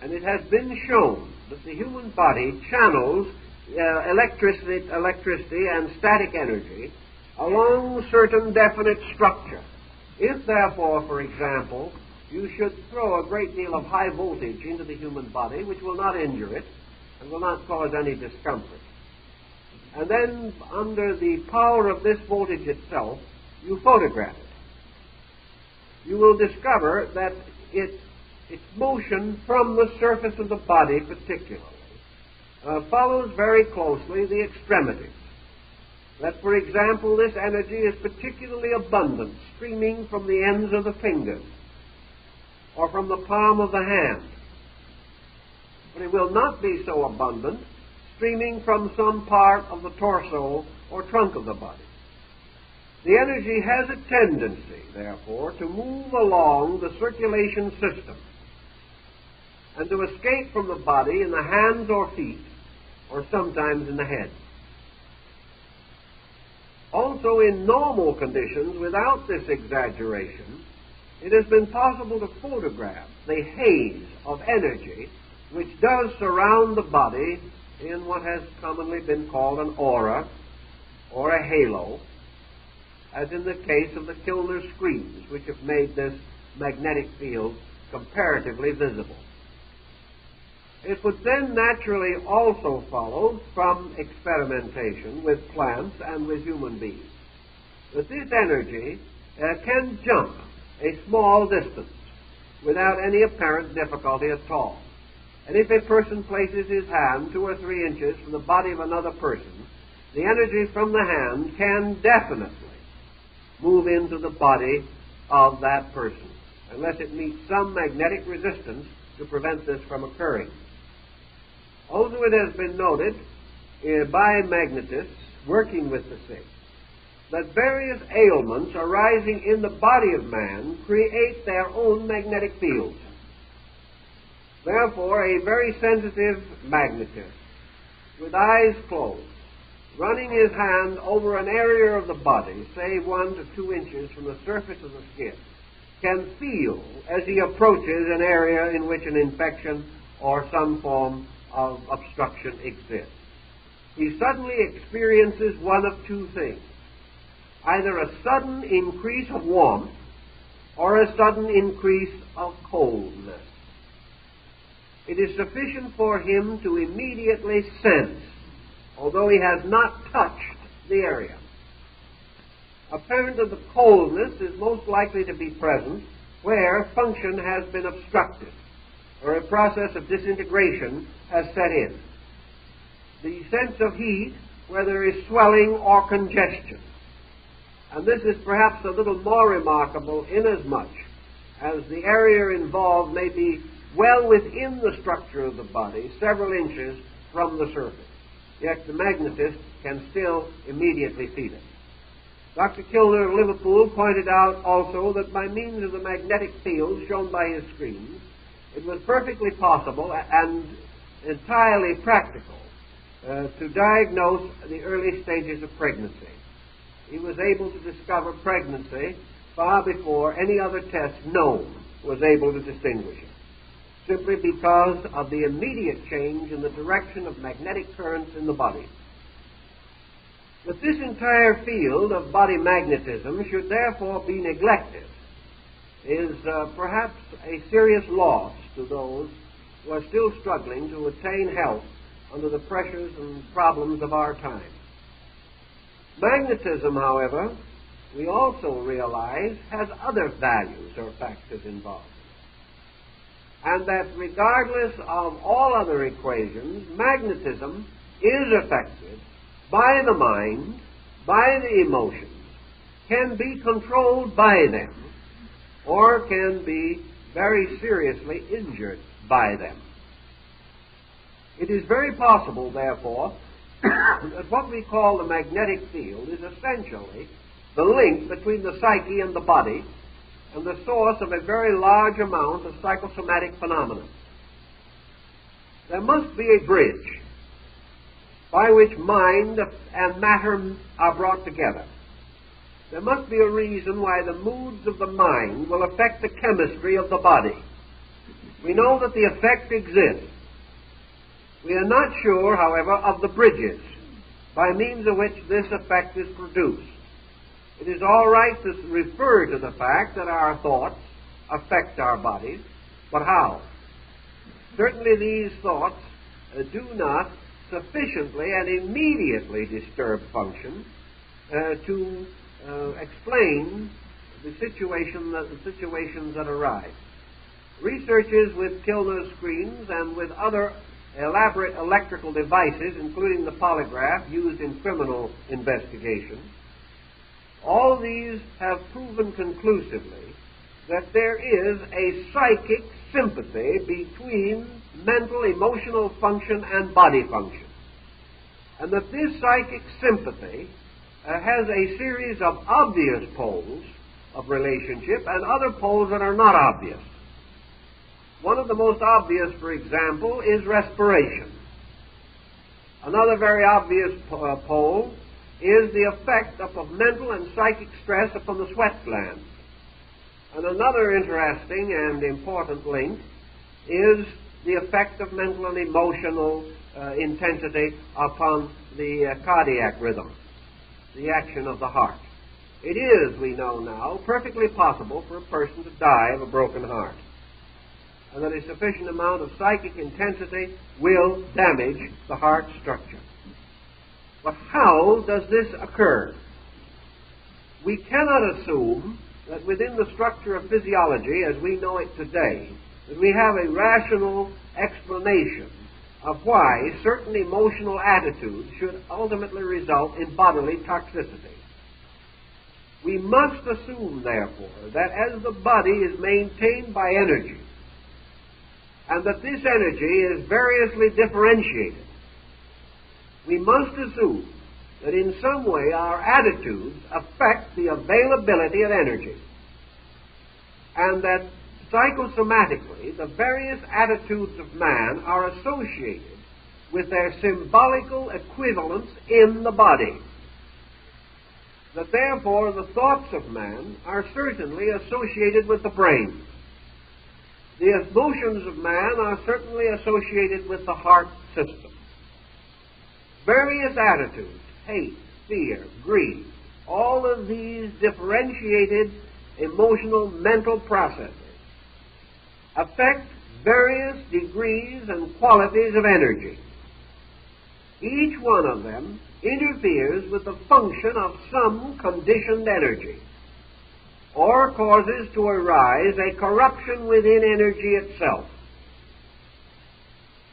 And it has been shown that the human body channels electricity and static energy along certain definite structure. If, therefore, for example, you should throw a great deal of high voltage into the human body, which will not injure it and will not cause any discomfort, and then under the power of this voltage itself, you photograph it, you will discover that its motion from the surface of the body particularly follows very closely the extremities. That, for example, this energy is particularly abundant, streaming from the ends of the fingers or from the palm of the hand. But it will not be so abundant streaming from some part of the torso or trunk of the body. The energy has a tendency, therefore, to move along the circulation system and to escape from the body in the hands or feet, or sometimes in the head. also in normal conditions, without this exaggeration, it has been possible to photograph the haze of energy which does surround the body in what has commonly been called an aura or a halo, as in the case of the Kilner screens, which have made this magnetic field comparatively visible. It would then naturally also follow from experimentation with plants and with human beings that this energy can jump a small distance without any apparent difficulty at all. And if a person places his hand 2 or 3 inches from the body of another person, the energy from the hand can definitely move into the body of that person, unless it meets some magnetic resistance to prevent this from occurring. Also, it has been noted by magnetists working with the sick that various ailments arising in the body of man create their own magnetic fields. Therefore, a very sensitive magnetist, with eyes closed, running his hand over an area of the body, say 1 to 2 inches from the surface of the skin, can feel as he approaches an area in which an infection or some form of obstruction exists. He suddenly experiences one of 2 things: either a sudden increase of warmth or a sudden increase of coldness. It is sufficient for him to immediately sense, although he has not touched the area. Apparently, the coldness is most likely to be present where function has been obstructed, or a process of disintegration has set in. The sense of heat where there is swelling or congestion. And this is perhaps a little more remarkable inasmuch as the area involved may be well within the structure of the body, several inches from the surface. Yet the magnetist can still immediately feel it. Dr. Kilner of Liverpool pointed out also that by means of the magnetic field shown by his screens, it was perfectly possible and entirely practical to diagnose the early stages of pregnancy. He was able to discover pregnancy far before any other test known was able to distinguish it, simply because of the immediate change in the direction of magnetic currents in the body. That this entire field of body magnetism should therefore be neglected is perhaps a serious loss to those who are still struggling to attain health under the pressures and problems of our time. Magnetism, however, we also realize has other values or factors involved, and that regardless of all other equations, magnetism is affected by the mind, by the emotions, can be controlled by them, or can be very seriously injured by them. It is very possible, therefore, that what we call the magnetic field is essentially the link between the psyche and the body and the source of a very large amount of psychosomatic phenomena. There must be a bridge by which mind and matter are brought together. There must be a reason why the moods of the mind will affect the chemistry of the body. We know that the effect exists. We are not sure, however, of the bridges by means of which this effect is produced. It is all right to refer to the fact that our thoughts affect our bodies, but how? Certainly these thoughts do not sufficiently and immediately disturb function to explain the situations that arise. Researches with Kilner screens and with other elaborate electrical devices, including the polygraph used in criminal investigation, all these have proven conclusively that there is a psychic sympathy between mental, emotional function and body function, and that this psychic sympathy has a series of obvious poles of relationship and other poles that are not obvious. One of the most obvious, for example, is respiration. Another very obvious pole is the effect of mental and psychic stress upon the sweat glands. And another interesting and important link is the effect of mental and emotional intensity upon the cardiac rhythm, the action of the heart. It is, we know now, perfectly possible for a person to die of a broken heart, and that a sufficient amount of psychic intensity will damage the heart structure. But how does this occur? We cannot assume that within the structure of physiology as we know it today, that we have a rational explanation of why certain emotional attitudes should ultimately result in bodily toxicity. We must assume, therefore, that as the body is maintained by energy, and that this energy is variously differentiated, we must assume that in some way our attitudes affect the availability of energy, and that psychosomatically the various attitudes of man are associated with their symbolical equivalence in the body. That therefore the thoughts of man are certainly associated with the brain. The emotions of man are certainly associated with the heart system. Various attitudes, hate, fear, greed, all of these differentiated emotional mental processes affect various degrees and qualities of energy. Each one of them interferes with the function of some conditioned energy, or causes to arise a corruption within energy itself.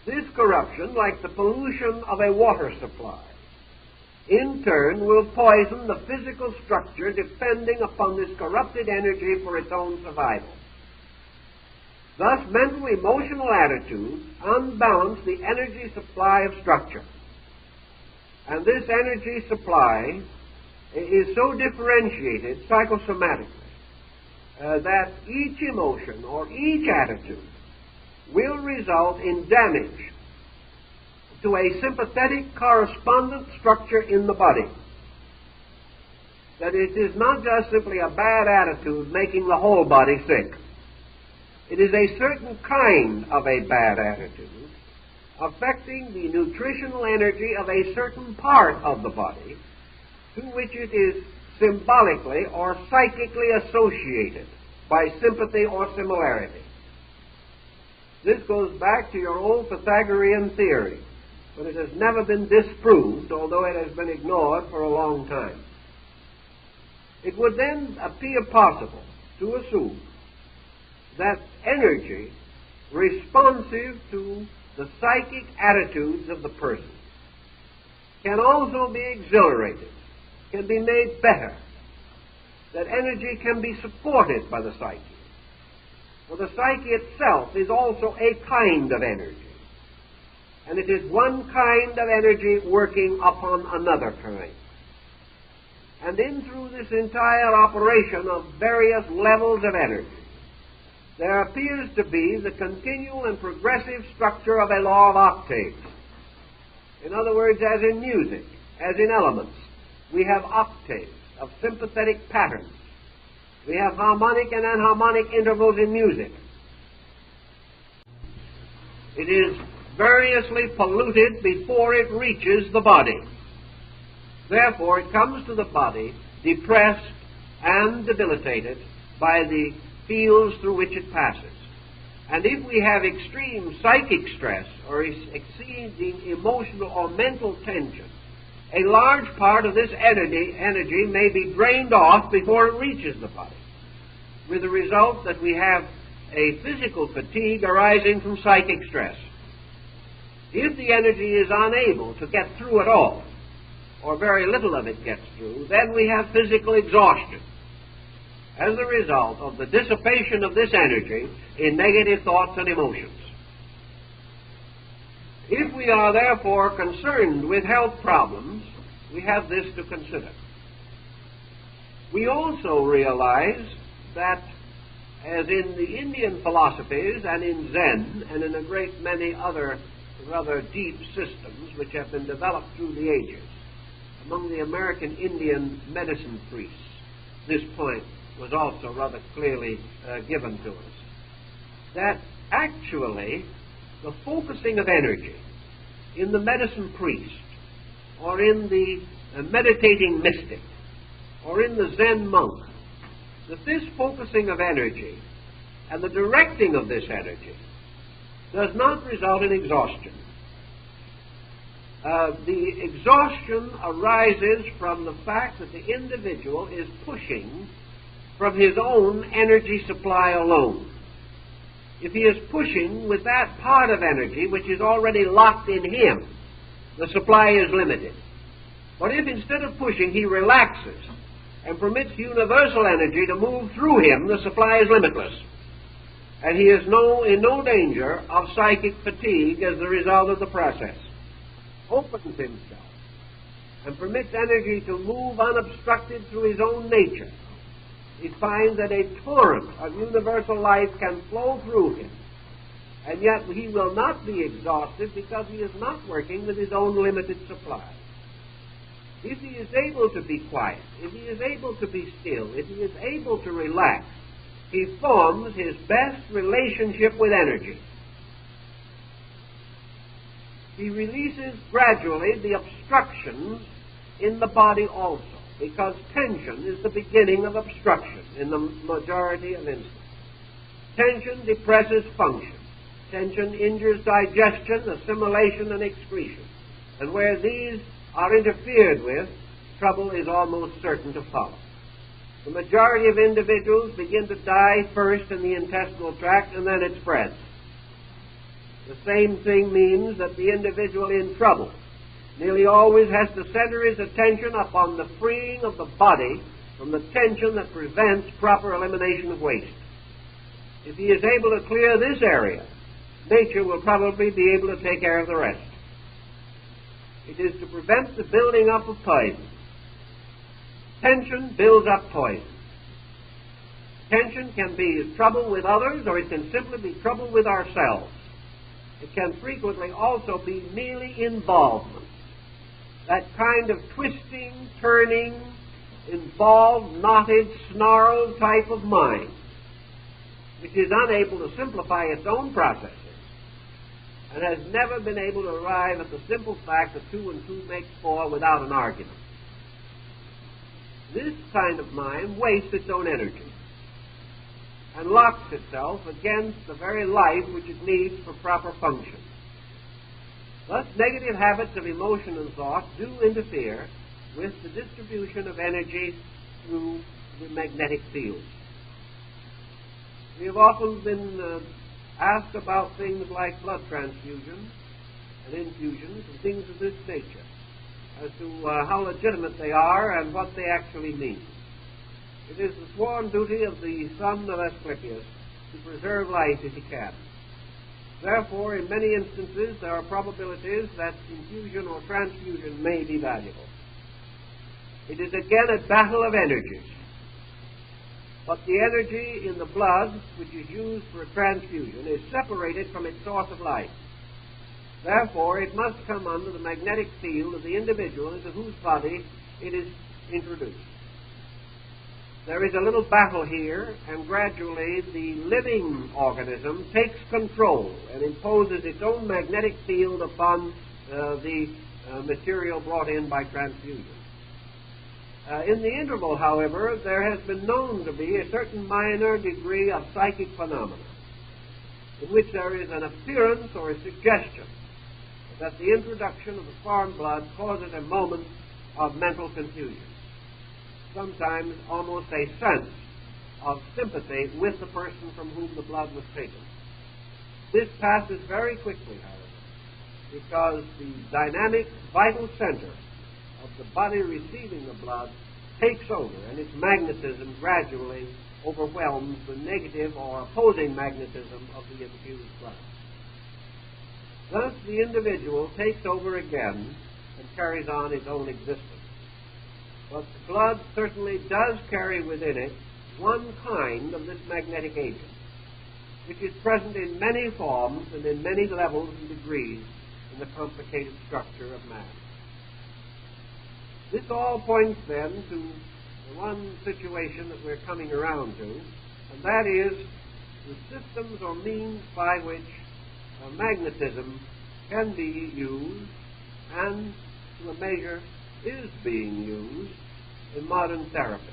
This corruption, like the pollution of a water supply, in turn will poison the physical structure depending upon this corrupted energy for its own survival. Thus, mental emotional attitudes unbalance the energy supply of structure. And this energy supply is so differentiated psychosomatically that each emotion or each attitude will result in damage to a sympathetic correspondent structure in the body. That it is not just simply a bad attitude making the whole body sick. It is a certain kind of a bad attitude affecting the nutritional energy of a certain part of the body to which it is symbolically or psychically associated by sympathy or similarity. This goes back to your old Pythagorean theory, but it has never been disproved, although it has been ignored for a long time. It would then appear possible to assume that energy responsive to the psychic attitudes of the person can also be exhilarated, can be made better, that energy can be supported by the psyche. For the psyche itself is also a kind of energy, and it is one kind of energy working upon another kind. And in through this entire operation of various levels of energy, there appears to be the continual and progressive structure of a law of octaves. In other words, as in music, as in elements, we have octaves of sympathetic patterns. We have harmonic and enharmonic intervals in music. It is variously polluted before it reaches the body. Therefore, it comes to the body depressed and debilitated by the fields through which it passes. And if we have extreme psychic stress or exceeding emotional or mental tension, a large part of this energy may be drained off before it reaches the body, with the result that we have a physical fatigue arising from psychic stress. If the energy is unable to get through at all, or very little of it gets through, then we have physical exhaustion as a result of the dissipation of this energy in negative thoughts and emotions. If we are therefore concerned with health problems, we have this to consider. We also realize that, as in the Indian philosophies and in Zen and in a great many other rather deep systems which have been developed through the ages, among the American Indian medicine priests, this point was also rather clearly given to us. That actually the focusing of energy in the medicine priest, or in the meditating mystic, or in the Zen monk, that this focusing of energy and the directing of this energy does not result in exhaustion. The exhaustion arises from the fact that the individual is pushing from his own energy supply alone. If he is pushing with that part of energy which is already locked in him, the supply is limited. But if instead of pushing he relaxes and permits universal energy to move through him, the supply is limitless. And he is in no danger of psychic fatigue as the result of the process. Opens himself and permits energy to move unobstructed through his own nature. He finds that a torrent of universal life can flow through him, and yet he will not be exhausted because he is not working with his own limited supply. If he is able to be quiet, if he is able to be still, if he is able to relax, he forms his best relationship with energy. He releases gradually the obstructions in the body also, because tension is the beginning of obstruction in the majority of instances. Tension depresses function. Tension injures digestion, assimilation, and excretion. And where these are interfered with, trouble is almost certain to follow. The majority of individuals begin to die first in the intestinal tract, and then it spreads. The same thing means that the individual in trouble nearly always has to center his attention upon the freeing of the body from the tension that prevents proper elimination of waste. If he is able to clear this area, nature will probably be able to take care of the rest. It is to prevent the building up of poison. Tension builds up poison. Tension can be trouble with others, or it can simply be trouble with ourselves. It can frequently also be merely involvement. That kind of twisting, turning, involved, knotted, snarled type of mind, which is unable to simplify its own processes and has never been able to arrive at the simple fact that 2 and 2 makes 4 without an argument. This kind of mind wastes its own energy and locks itself against the very life which it needs for proper function. Thus, negative habits of emotion and thought do interfere with the distribution of energy through the magnetic field. We have often been asked about things like blood transfusion and infusions and things of this nature, as to how legitimate they are and what they actually mean. It is the sworn duty of the son of Asclepius to preserve life if he can. Therefore, in many instances, there are probabilities that infusion or transfusion may be valuable. It is again a battle of energies. But the energy in the blood, which is used for a transfusion, is separated from its source of life. Therefore, it must come under the magnetic field of the individual into whose body it is introduced. There is a little battle here, and gradually the living organism takes control and imposes its own magnetic field upon the material brought in by transfusion. In the interval, however, there has been known to be a certain minor degree of psychic phenomena in which there is an appearance or a suggestion that the introduction of the foreign blood causes a moment of mental confusion, sometimes almost a sense of sympathy with the person from whom the blood was taken. This passes very quickly, however, because the dynamic, vital center of the body receiving the blood takes over, and its magnetism gradually overwhelms the negative or opposing magnetism of the infused blood. Thus, the individual takes over again and carries on his own existence. But the blood certainly does carry within it one kind of this magnetic agent, which is present in many forms and in many levels and degrees in the complicated structure of man. This all points then to the one situation that we're coming around to, and that is the systems or means by which magnetism can be used and, to a measure, is being used in modern therapy.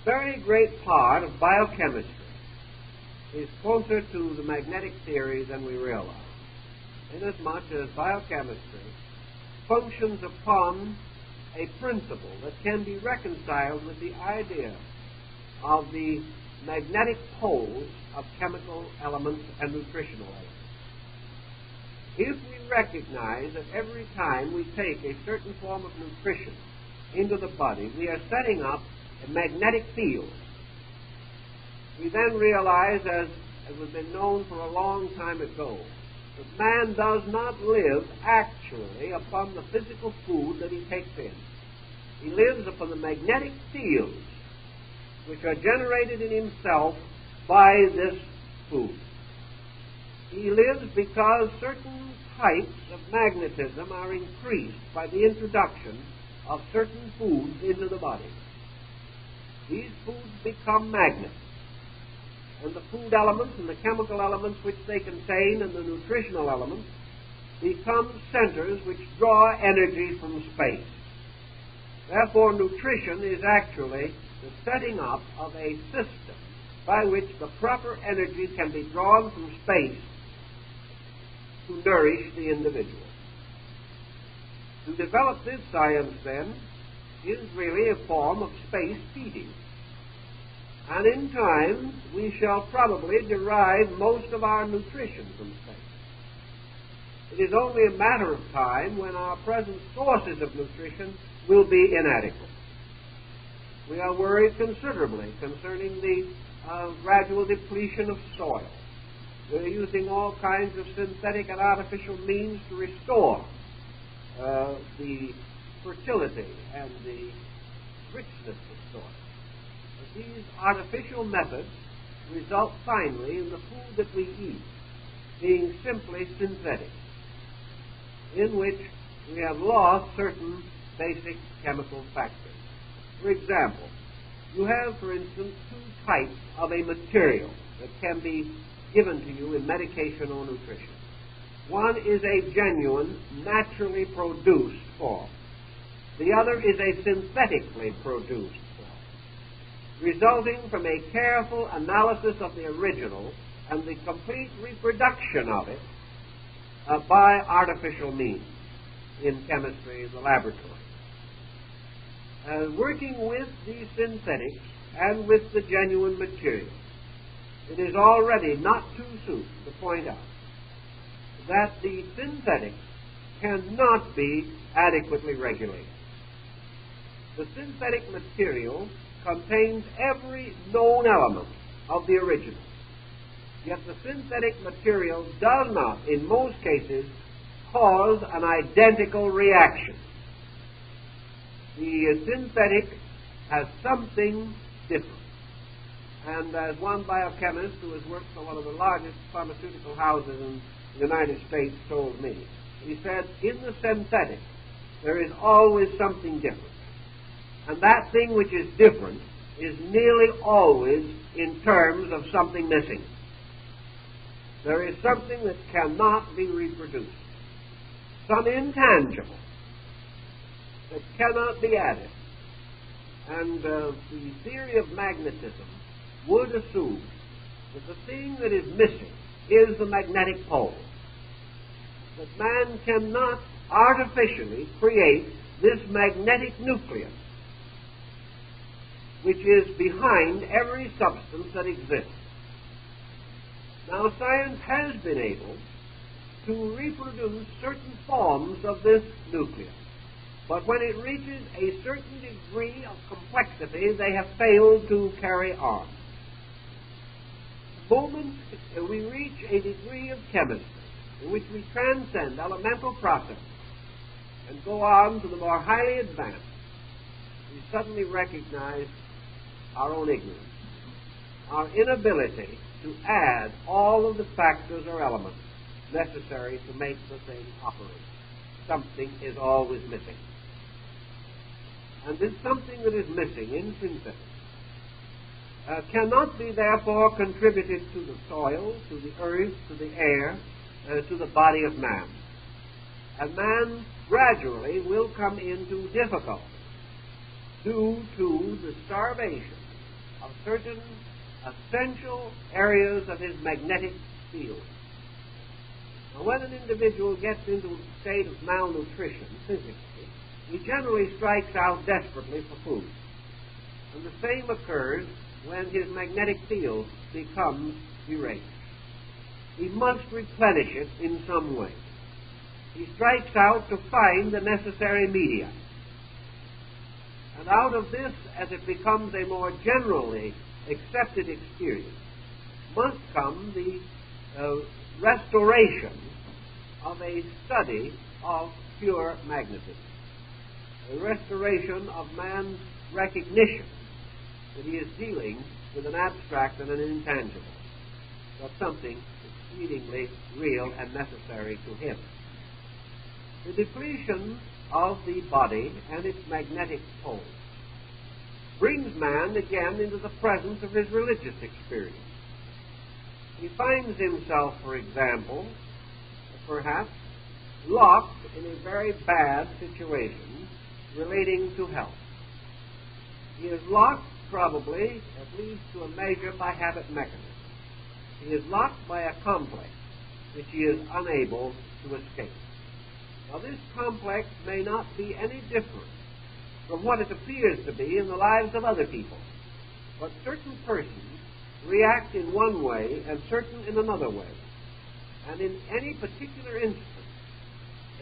A very great part of biochemistry is closer to the magnetic theory than we realize, inasmuch as biochemistry functions upon a principle that can be reconciled with the idea of the magnetic poles of chemical elements and nutritional elements. If we recognize that every time we take a certain form of nutrition into the body, we are setting up a magnetic field, we then realize, as has been known for a long time ago, that man does not live actually upon the physical food that he takes in. He lives upon the magnetic fields which are generated in himself by this food. He lives because certain types of magnetism are increased by the introduction of certain foods into the body. These foods become magnets, and the food elements and the chemical elements which they contain and the nutritional elements become centers which draw energy from space. Therefore, nutrition is actually the setting up of a system by which the proper energy can be drawn from space to nourish the individual. To develop this science, then, is really a form of space feeding. And in time, we shall probably derive most of our nutrition from space. It is only a matter of time when our present sources of nutrition will be inadequate. We are worried considerably concerning the gradual depletion of soil. We're using all kinds of synthetic and artificial means to restore the fertility and the richness of soil. But these artificial methods result finally in the food that we eat being simply synthetic, in which we have lost certain basic chemical factors. For example, you have, for instance, two types of a material that can be given to you in medication or nutrition. One is a genuine, naturally produced form. The other is a synthetically produced form, resulting from a careful analysis of the original and the complete reproduction of it by artificial means in chemistry in the laboratory. Working with these synthetics and with the genuine material, it is already not too soon to point out that the synthetics cannot be adequately regulated. The synthetic material contains every known element of the original, yet the synthetic material does not, in most cases, cause an identical reaction. The synthetic has something different. And as one biochemist who has worked for one of the largest pharmaceutical houses in the United States told me, he said, in the synthetic, there is always something different. And that thing which is different is nearly always in terms of something missing. There is something that cannot be reproduced, some intangible that cannot be added. And the theory of magnetism would assume that the thing that is missing is the magnetic pole. That man cannot artificially create this magnetic nucleus which is behind every substance that exists. Now, science has been able to reproduce certain forms of this nucleus, but when it reaches a certain degree of complexity, they have failed to carry on. The moment we reach a degree of chemistry in which we transcend elemental processes and go on to the more highly advanced, we suddenly recognize our own ignorance, our inability to add all of the factors or elements necessary to make the thing operate. Something is always missing. and is something that is missing in synthesis, cannot be therefore contributed to the soil, to the earth, to the air, to the body of man. And man gradually will come into difficulty due to the starvation of certain essential areas of his magnetic field. Now, when an individual gets into a state of malnutrition physically, he generally strikes out desperately for food. And the same occurs when his magnetic field becomes deranged. He must replenish it in some way. He strikes out to find the necessary media. And out of this, as it becomes a more generally accepted experience, must come the restoration of a study of pure magnetism, a restoration of man's recognition that he is dealing with an abstract and an intangible, but something exceedingly real and necessary to him. The depletion of the body and its magnetic pole brings man again into the presence of his religious experience. He finds himself, for example, perhaps locked in a very bad situation relating to health. He is locked probably, at least to a measure, by habit mechanism. He is locked by a complex which he is unable to escape. Now, this complex may not be any different from what it appears to be in the lives of other people, but certain persons react in one way and certain in another way. And in any particular instance,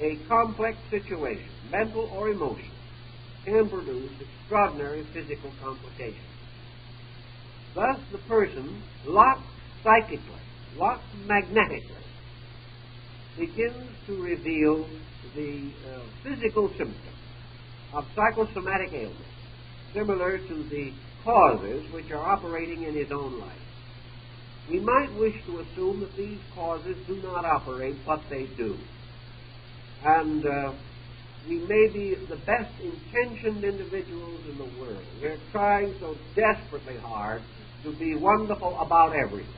a complex situation, mental or emotional, can produce extraordinary physical complications. Thus, the person, locked psychically, locked magnetically, begins to reveal the physical symptoms of psychosomatic ailments, similar to the causes which are operating in his own life. We might wish to assume that these causes do not operate, but they do. And we may be the best intentioned individuals in the world. We're trying so desperately hard to be wonderful about everything.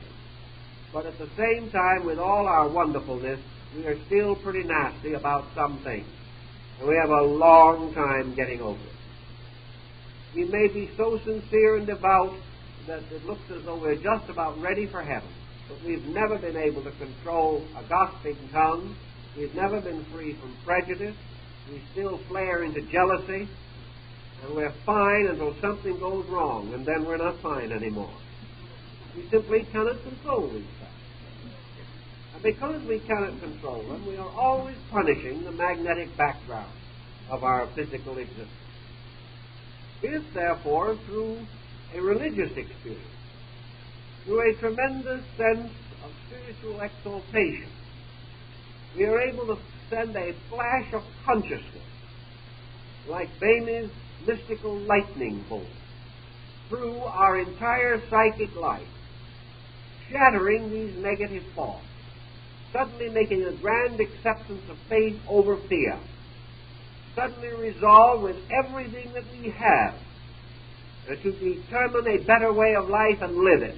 But at the same time, with all our wonderfulness, we are still pretty nasty about some things. And we have a long time getting over it. We may be so sincere and devout that it looks as though we're just about ready for heaven. But we've never been able to control a gossiping tongue. We've never been free from prejudice. We still flare into jealousy. And we're fine until something goes wrong, and then we're not fine anymore. We simply cannot control these things. And because we cannot control them, we are always punishing the magnetic background of our physical existence. If, therefore, through a religious experience, through a tremendous sense of spiritual exaltation, we are able to send a flash of consciousness, like Bamy's mystical lightning bolt, through our entire psychic life, shattering these negative thoughts, suddenly making a grand acceptance of faith over fear, suddenly resolve with everything that we have to determine a better way of life and live it.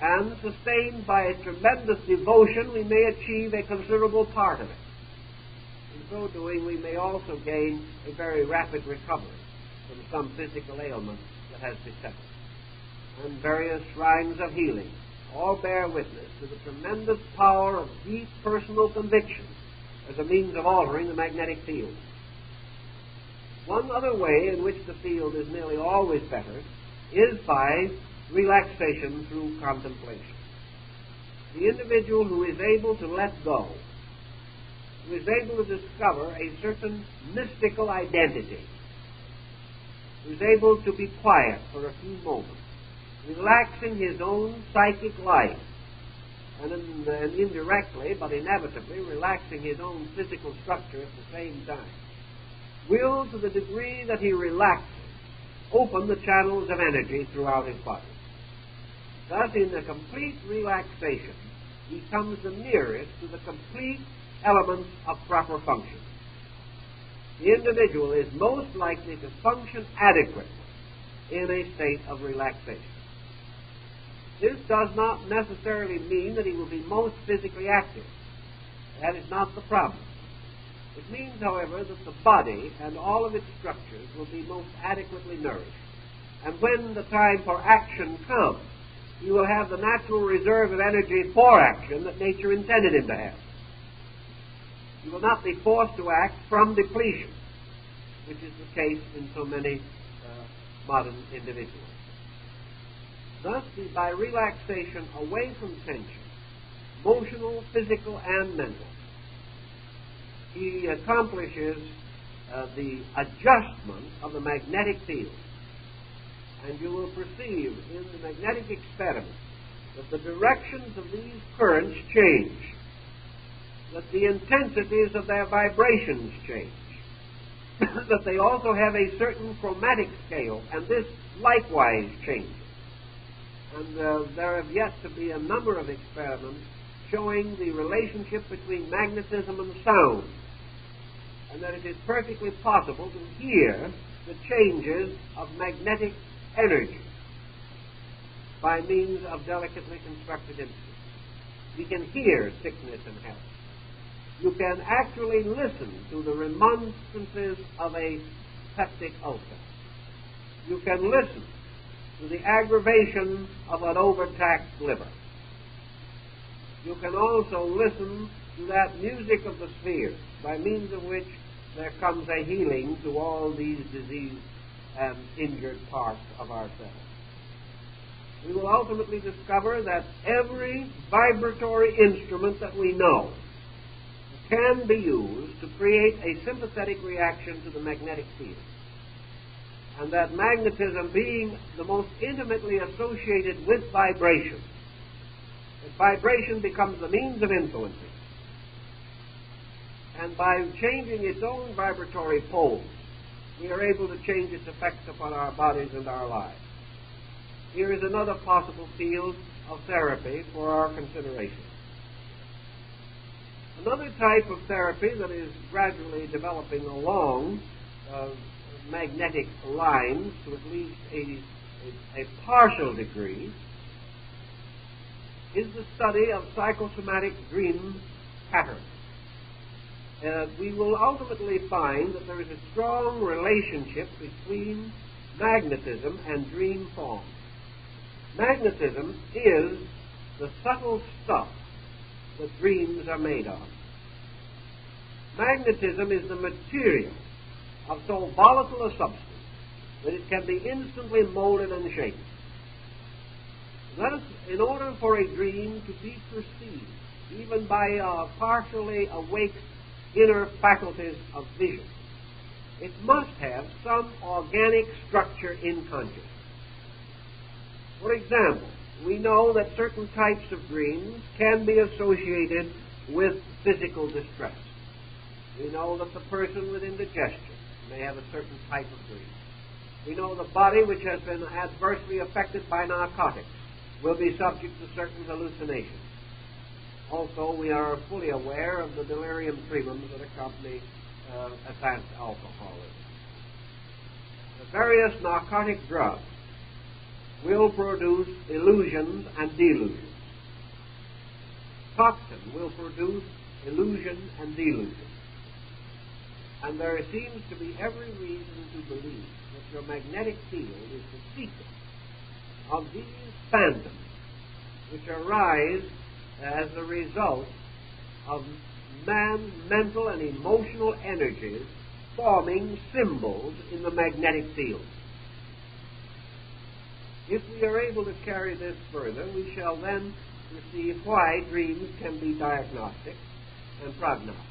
And sustained by a tremendous devotion, we may achieve a considerable part of it. In so doing, we may also gain a very rapid recovery from some physical ailment that has beset us. And various shrines of healing all bear witness to the tremendous power of deep personal conviction as a means of altering the magnetic field. One other way in which the field is nearly always bettered is by relaxation through contemplation. The individual who is able to let go, who is able to discover a certain mystical identity, who is able to be quiet for a few moments, relaxing his own psychic life, and indirectly, but inevitably, relaxing his own physical structure at the same time, will, to the degree that he relaxes, open the channels of energy throughout his body. Thus, in the complete relaxation, he comes the nearest to the complete elements of proper function. the individual is most likely to function adequately in a state of relaxation. This does not necessarily mean that he will be most physically active. That is not the problem. It means, however, that the body and all of its structures will be most adequately nourished. And when the time for action comes, he will have the natural reserve of energy for action that nature intended him to have. He will not be forced to act from depletion, which is the case in so many modern individuals. Thus, by relaxation away from tension, emotional, physical, and mental, he accomplishes the adjustment of the magnetic field. And you will perceive in the magnetic experiment that the directions of these currents change, that the intensities of their vibrations change, that they also have a certain chromatic scale, and this likewise changes. And there have yet to be a number of experiments showing the relationship between magnetism and sound, and that it is perfectly possible to hear the changes of magnetic energy by means of delicately constructed instruments. You can hear sickness and health. You can actually listen to the remonstrances of a peptic ulcer. You can listen to the aggravation of an overtaxed liver. You can also listen to that music of the spheres, by means of which there comes a healing to all these diseased and injured parts of ourselves. We will ultimately discover that every vibratory instrument that we know can be used to create a sympathetic reaction to the magnetic field. And that magnetism being the most intimately associated with vibration, that vibration becomes the means of influencing. And by changing its own vibratory poles, we are able to change its effects upon our bodies and our lives. Here is another possible field of therapy for our consideration. Another type of therapy that is gradually developing along magnetic lines to at least a partial degree is the study of psychosomatic dream patterns. We will ultimately find that there is a strong relationship between magnetism and dream forms. Magnetism is the subtle stuff that dreams are made of. Magnetism is the material of so volatile a substance that it can be instantly molded and shaken. Thus, in order for a dream to be perceived, even by partially awake inner faculties of vision, it must have some organic structure in consciousness. For example, we know that certain types of dreams can be associated with physical distress. We know that the person with indigestion may have a certain type of dream. We know the body which has been adversely affected by narcotics will be subject to certain hallucinations. Also, we are fully aware of the delirium tremens that accompany advanced alcoholism. The various narcotic drugs will produce illusions and delusions. Toxin will produce illusion and delusion. And there seems to be every reason to believe that your magnetic field is the secret of these phantoms which arise as a result of man's mental and emotional energies forming symbols in the magnetic field. If we are able to carry this further, we shall then perceive why dreams can be diagnostic and prognostic.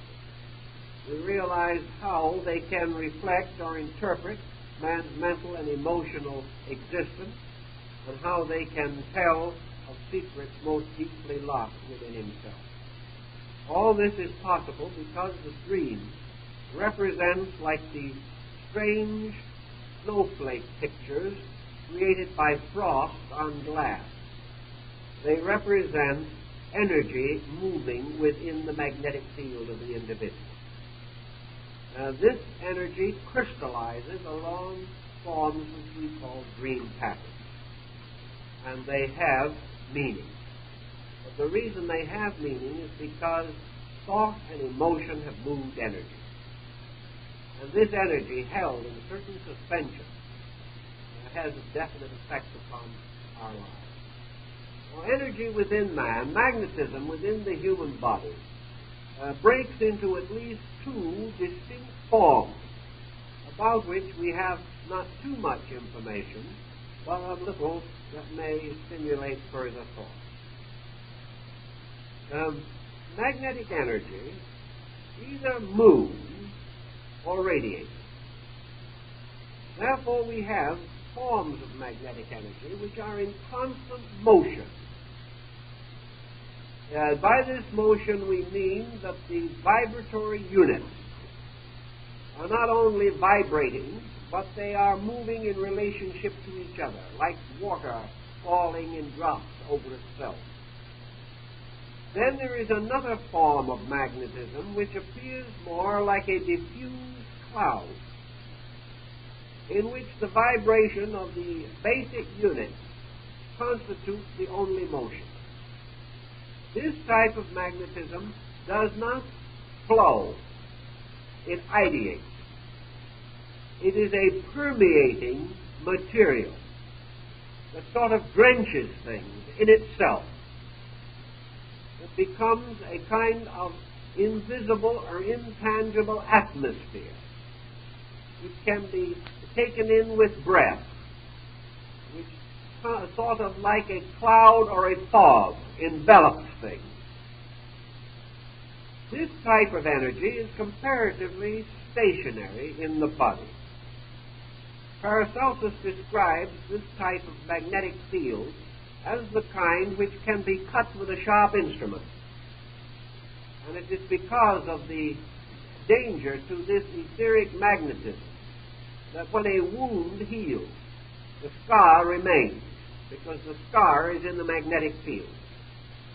We realize how they can reflect or interpret man's mental and emotional existence, and how they can tell of secrets most deeply locked within himself. All this is possible because the dream represents, like the strange snowflake pictures created by frost on glass, they represent energy moving within the magnetic field of the individual. this energy crystallizes along forms which we call dream patterns. And they have meaning. But the reason they have meaning is because thought and emotion have moved energy. And this energy, held in a certain suspension, has a definite effect upon our lives. Now, energy within man, magnetism within the human body, breaks into at least two distinct forms, about which we have not too much information, but a little that may stimulate further thought. Magnetic energy either moves or radiates. Therefore, we have forms of magnetic energy which are in constant motion. By this motion we mean that the vibratory units are not only vibrating, but they are moving in relationship to each other, like water falling in drops over itself. Then there is another form of magnetism which appears more like a diffused cloud, in which the vibration of the basic units constitutes the only motion. This type of magnetism does not flow, it ideates. It is a permeating material that sort of drenches things in itself. It becomes a kind of invisible or intangible atmosphere which can be taken in with breath, which sort of like a cloud or a fog envelops things. This type of energy is comparatively stationary in the body. Paracelsus describes this type of magnetic field as the kind which can be cut with a sharp instrument. And it is because of the danger to this etheric magnetism that when a wound heals, the scar remains, because the scar is in the magnetic field,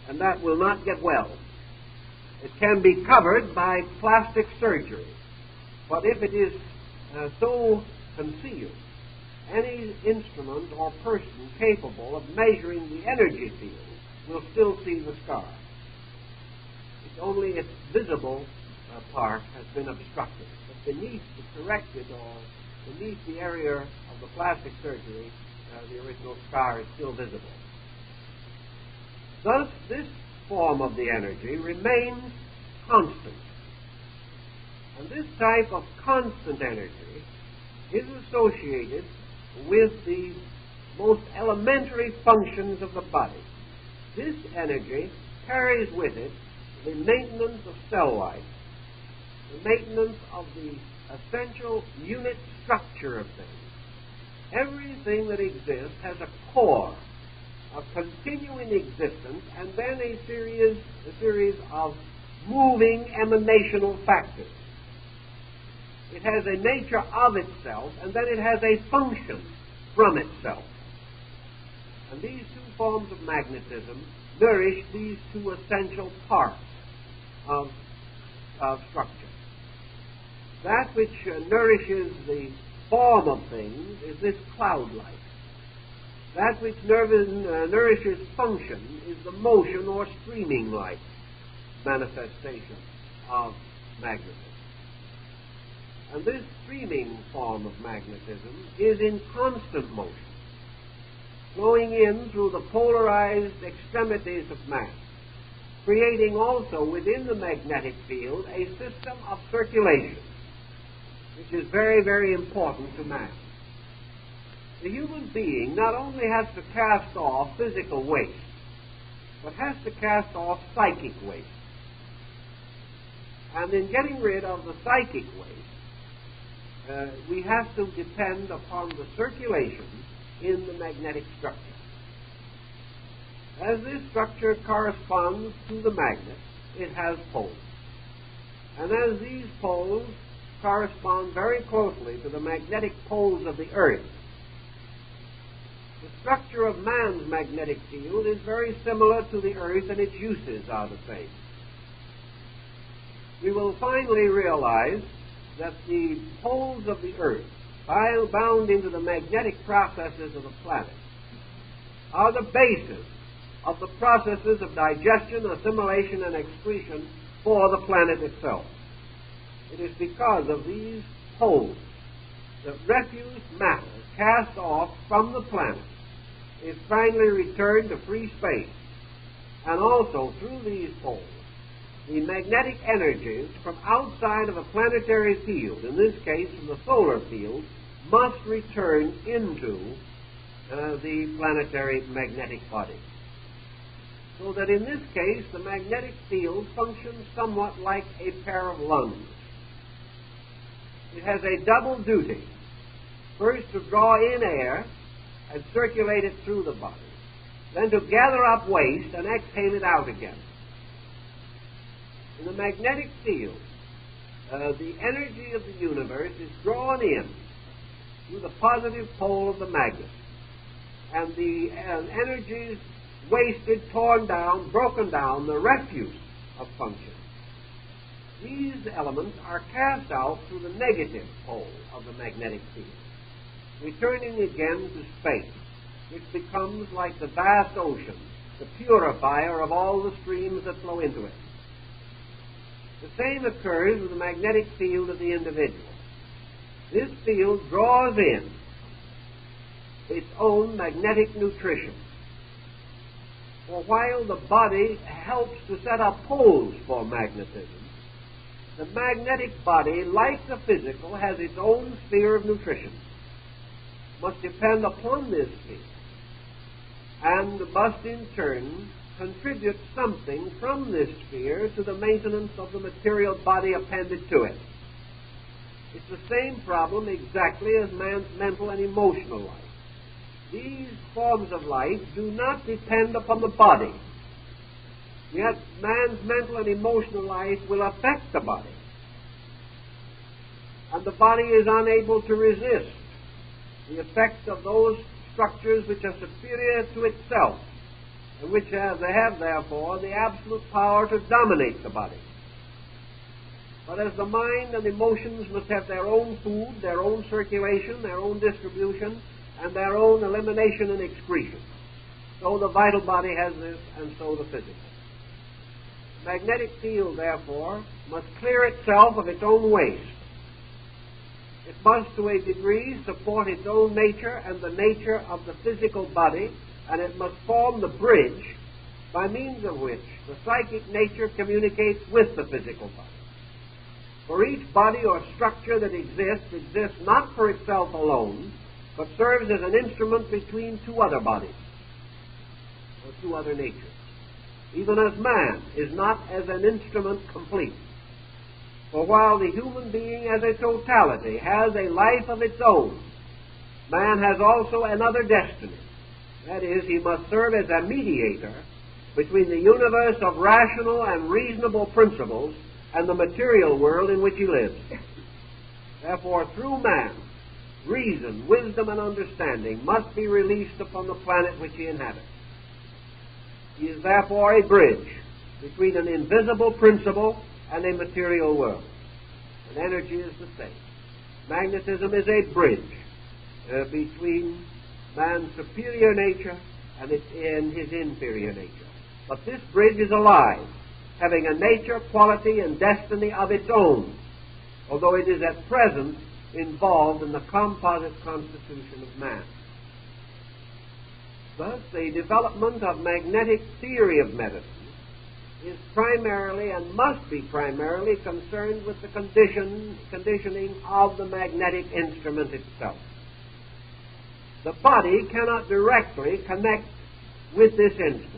and that will not get well. It can be covered by plastic surgery, but if it is so concealed, any instrument or person capable of measuring the energy field will still see the scar. It's only its visible part has been obstructed, but beneath the corrected or beneath the area of the plastic surgery, the original scar is still visible. Thus, this form of the energy remains constant. And this type of constant energy is associated with the most elementary functions of the body. This energy carries with it the maintenance of cell life, the maintenance of the essential unit structure of things. Everything that exists has a core, a continuing existence, and then a series of moving emanational factors. It has a nature of itself, and then it has a function from itself. And these two forms of magnetism nourish these two essential parts of structure. That which nourishes the form of things is this cloud-like. That which nourishes function is the motion or streaming-like manifestation of magnetism. And this streaming form of magnetism is in constant motion, flowing in through the polarized extremities of mass, creating also within the magnetic field a system of circulation, which is very, very important to man. The human being not only has to cast off physical waste, but has to cast off psychic waste. And in getting rid of the psychic waste, we have to depend upon the circulation in the magnetic structure. As this structure corresponds to the magnet, it has poles. And as these poles correspond very closely to the magnetic poles of the Earth, the structure of man's magnetic field is very similar to the Earth, and its uses are the same. We will finally realize that the poles of the earth, bound into the magnetic processes of the planet, are the basis of the processes of digestion, assimilation, and excretion for the planet itself. It is because of these poles that refuse matter cast off from the planet is finally returned to free space, and also through these poles the magnetic energies from outside of a planetary field, in this case from the solar field, must return into the planetary magnetic body. So that in this case the magnetic field functions somewhat like a pair of lungs. It has a double duty. First, to draw in air and circulate it through the body, then to gather up waste and exhale it out again. In the magnetic field, the energy of the universe is drawn in through the positive pole of the magnet, and the energies wasted, torn down, broken down, the refuse of function, these elements are cast out through the negative pole of the magnetic field, returning again to space, which becomes like the vast ocean, the purifier of all the streams that flow into it. The same occurs with the magnetic field of the individual. This field draws in its own magnetic nutrition. For while the body helps to set up poles for magnetism, the magnetic body, like the physical, has its own sphere of nutrition, must depend upon this sphere, and must in turn contribute something from this sphere to the maintenance of the material body appended to it. It's the same problem exactly as man's mental and emotional life. These forms of life do not depend upon the body, yet man's mental and emotional life will affect the body, and the body is unable to resist the effect of those structures which are superior to itself, and which they have, therefore, the absolute power to dominate the body. But as the mind and emotions must have their own food, their own circulation, their own distribution, and their own elimination and excretion, so the vital body has this, and so the physical. The magnetic field, therefore, must clear itself of its own waste. It must, to a degree, support its own nature and the nature of the physical body, and it must form the bridge by means of which the psychic nature communicates with the physical body. For each body or structure that exists not for itself alone, but serves as an instrument between two other bodies, or two other natures. Even as man is not as an instrument complete. For while the human being as a totality has a life of its own, man has also another destiny. That is, he must serve as a mediator between the universe of rational and reasonable principles and the material world in which he lives. Therefore, through man, reason, wisdom, and understanding must be released upon the planet which he inhabits. He is therefore a bridge between an invisible principle and a material world. And energy is the same. Magnetism is a bridge between man's superior nature and his inferior nature. But this bridge is alive, having a nature, quality, and destiny of its own, although it is at present involved in the composite constitution of man. Thus, the development of magnetic theory of medicine is primarily and must be primarily concerned with the conditioning of the magnetic instrument itself. The body cannot directly connect with this instrument.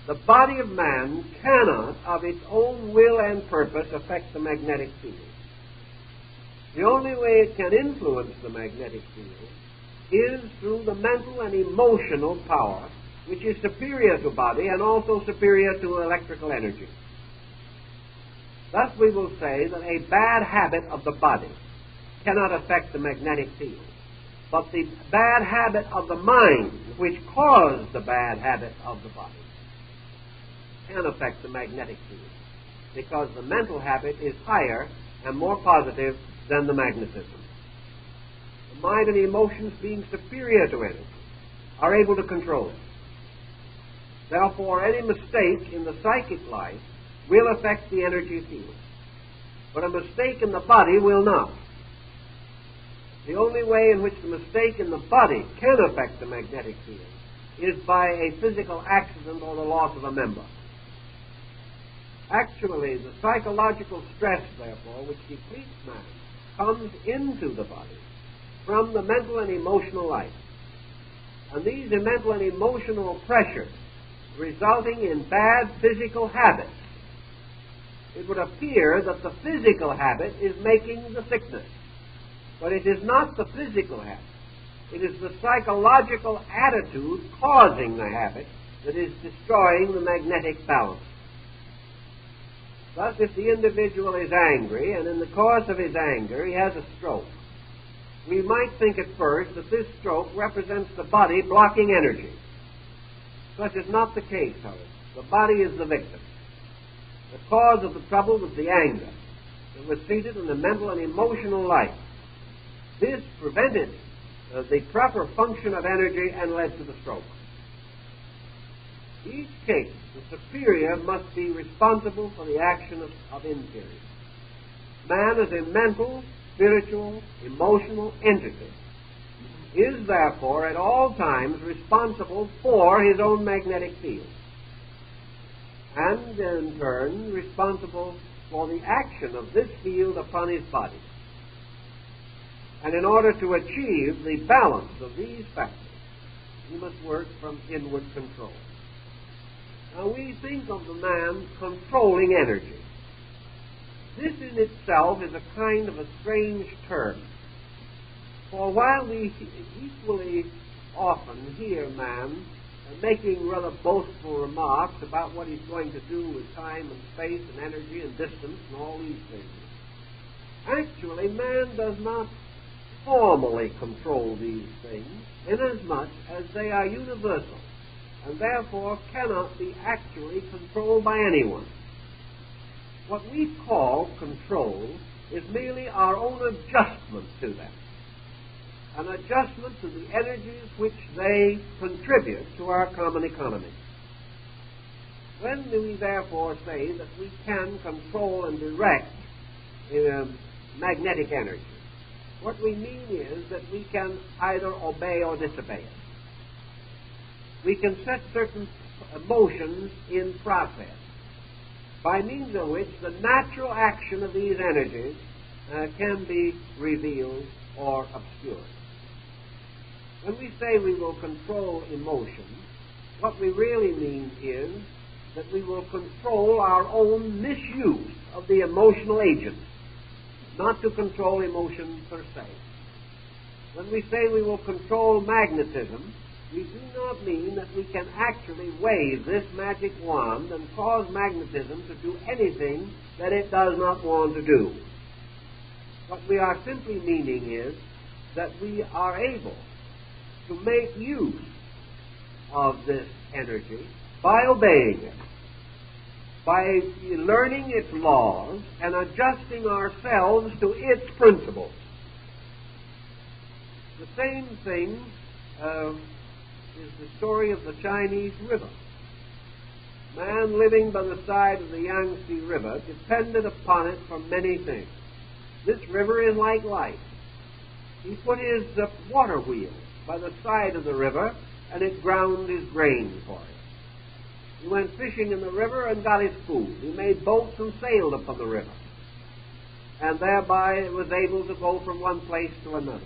The body of man cannot, of its own will and purpose, affect the magnetic field. The only way it can influence the magnetic field is through the mental and emotional power, which is superior to body and also superior to electrical energy. Thus we will say that a bad habit of the body cannot affect the magnetic field, but the bad habit of the mind, which caused the bad habit of the body, can affect the magnetic field, because the mental habit is higher and more positive than the magnetism. The mind and emotions, being superior to energy, are able to control it. Therefore, any mistake in the psychic life will affect the energy field, but a mistake in the body will not. The only way in which the mistake in the body can affect the magnetic field is by a physical accident or the loss of a member. Actually, the psychological stress, therefore, which depletes man, comes into the body from the mental and emotional life. And these mental and emotional pressures resulting in bad physical habits, it would appear that the physical habit is making the sickness. But it is not the physical habit. It is the psychological attitude causing the habit that is destroying the magnetic balance. Thus, if the individual is angry, and in the course of his anger he has a stroke, we might think at first that this stroke represents the body blocking energy. Such is not the case, however. The body is the victim. The cause of the trouble was the anger that was seated in the mental and emotional life. This prevented the proper function of energy and led to the stroke. In each case, the superior must be responsible for the action of inferior. Man is a mental, spiritual, emotional entity, is therefore at all times responsible for his own magnetic field, and in turn responsible for the action of this field upon his body. And in order to achieve the balance of these factors, he must work from inward control. Now we think of the man controlling energy. This in itself is a kind of a strange term. For while we equally often hear man making rather boastful remarks about what he's going to do with time and space and energy and distance and all these things, actually man does not formally control these things inasmuch as they are universal and therefore cannot be actually controlled by anyone. What we call control is merely our own adjustment to them, an adjustment to the energies which they contribute to our common economy. When do we therefore say that we can control and direct magnetic energy? What we mean is that we can either obey or disobey it. We can set certain motions in process by means of which the natural action of these energies can be revealed or obscured. When we say we will control emotions, what we really mean is that we will control our own misuse of the emotional agent, not to control emotion per se. When we say we will control magnetism, we do not mean that we can actually wave this magic wand and cause magnetism to do anything that it does not want to do. What we are simply meaning is that we are able to make use of this energy by obeying it, by learning its laws and adjusting ourselves to its principles. The same thing is the story of the Chinese river. Man living by the side of the Yangtze River depended upon it for many things. This river is like life. He put his water wheel by the side of the river, and it ground his grain for him. He went fishing in the river and got his food. He made boats and sailed upon the river, and thereby was able to go from one place to another.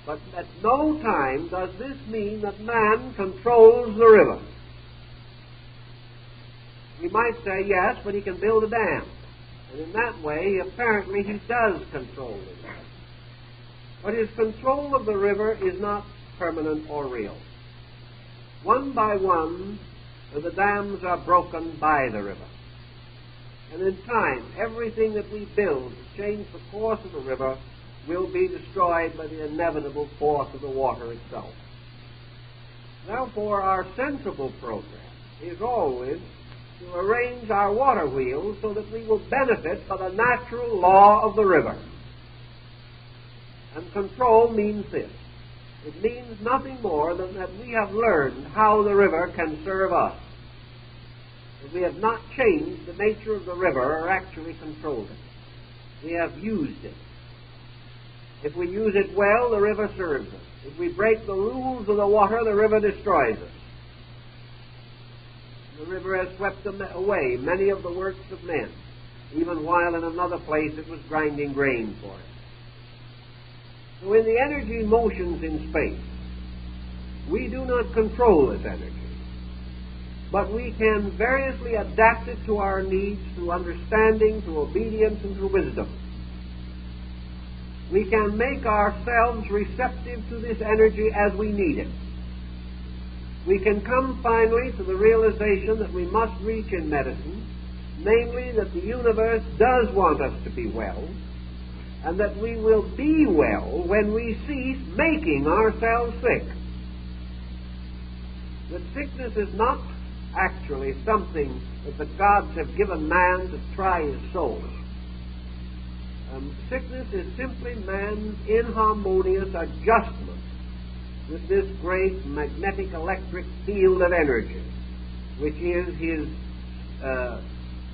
But at no time does this mean that man controls the river. We might say, yes, but he can build a dam. And in that way, apparently, he does control the river. But his control of the river is not permanent or real. One by one, the dams are broken by the river. And in time, everything that we build to change the course of the river will be destroyed by the inevitable force of the water itself. Therefore, our sensible program is always to arrange our water wheels so that we will benefit by the natural law of the river. And control means this. It means nothing more than that we have learned how the river can serve us. That we have not changed the nature of the river or actually controlled it. We have used it. If we use it well, the river serves us. If we break the rules of the water, the river destroys us. The river has swept away many of the works of men, even while in another place it was grinding grain for it. So in the energy motions in space, we do not control this energy, but we can variously adapt it to our needs through understanding, through obedience, and through wisdom. We can make ourselves receptive to this energy as we need it. We can come finally to the realization that we must reach in medicine, namely that the universe does want us to be well, and that we will be well when we cease making ourselves sick. That sickness is not actually something that the gods have given man to try his soul. Sickness is simply man's inharmonious adjustment with this great magnetic electric field of energy, which is his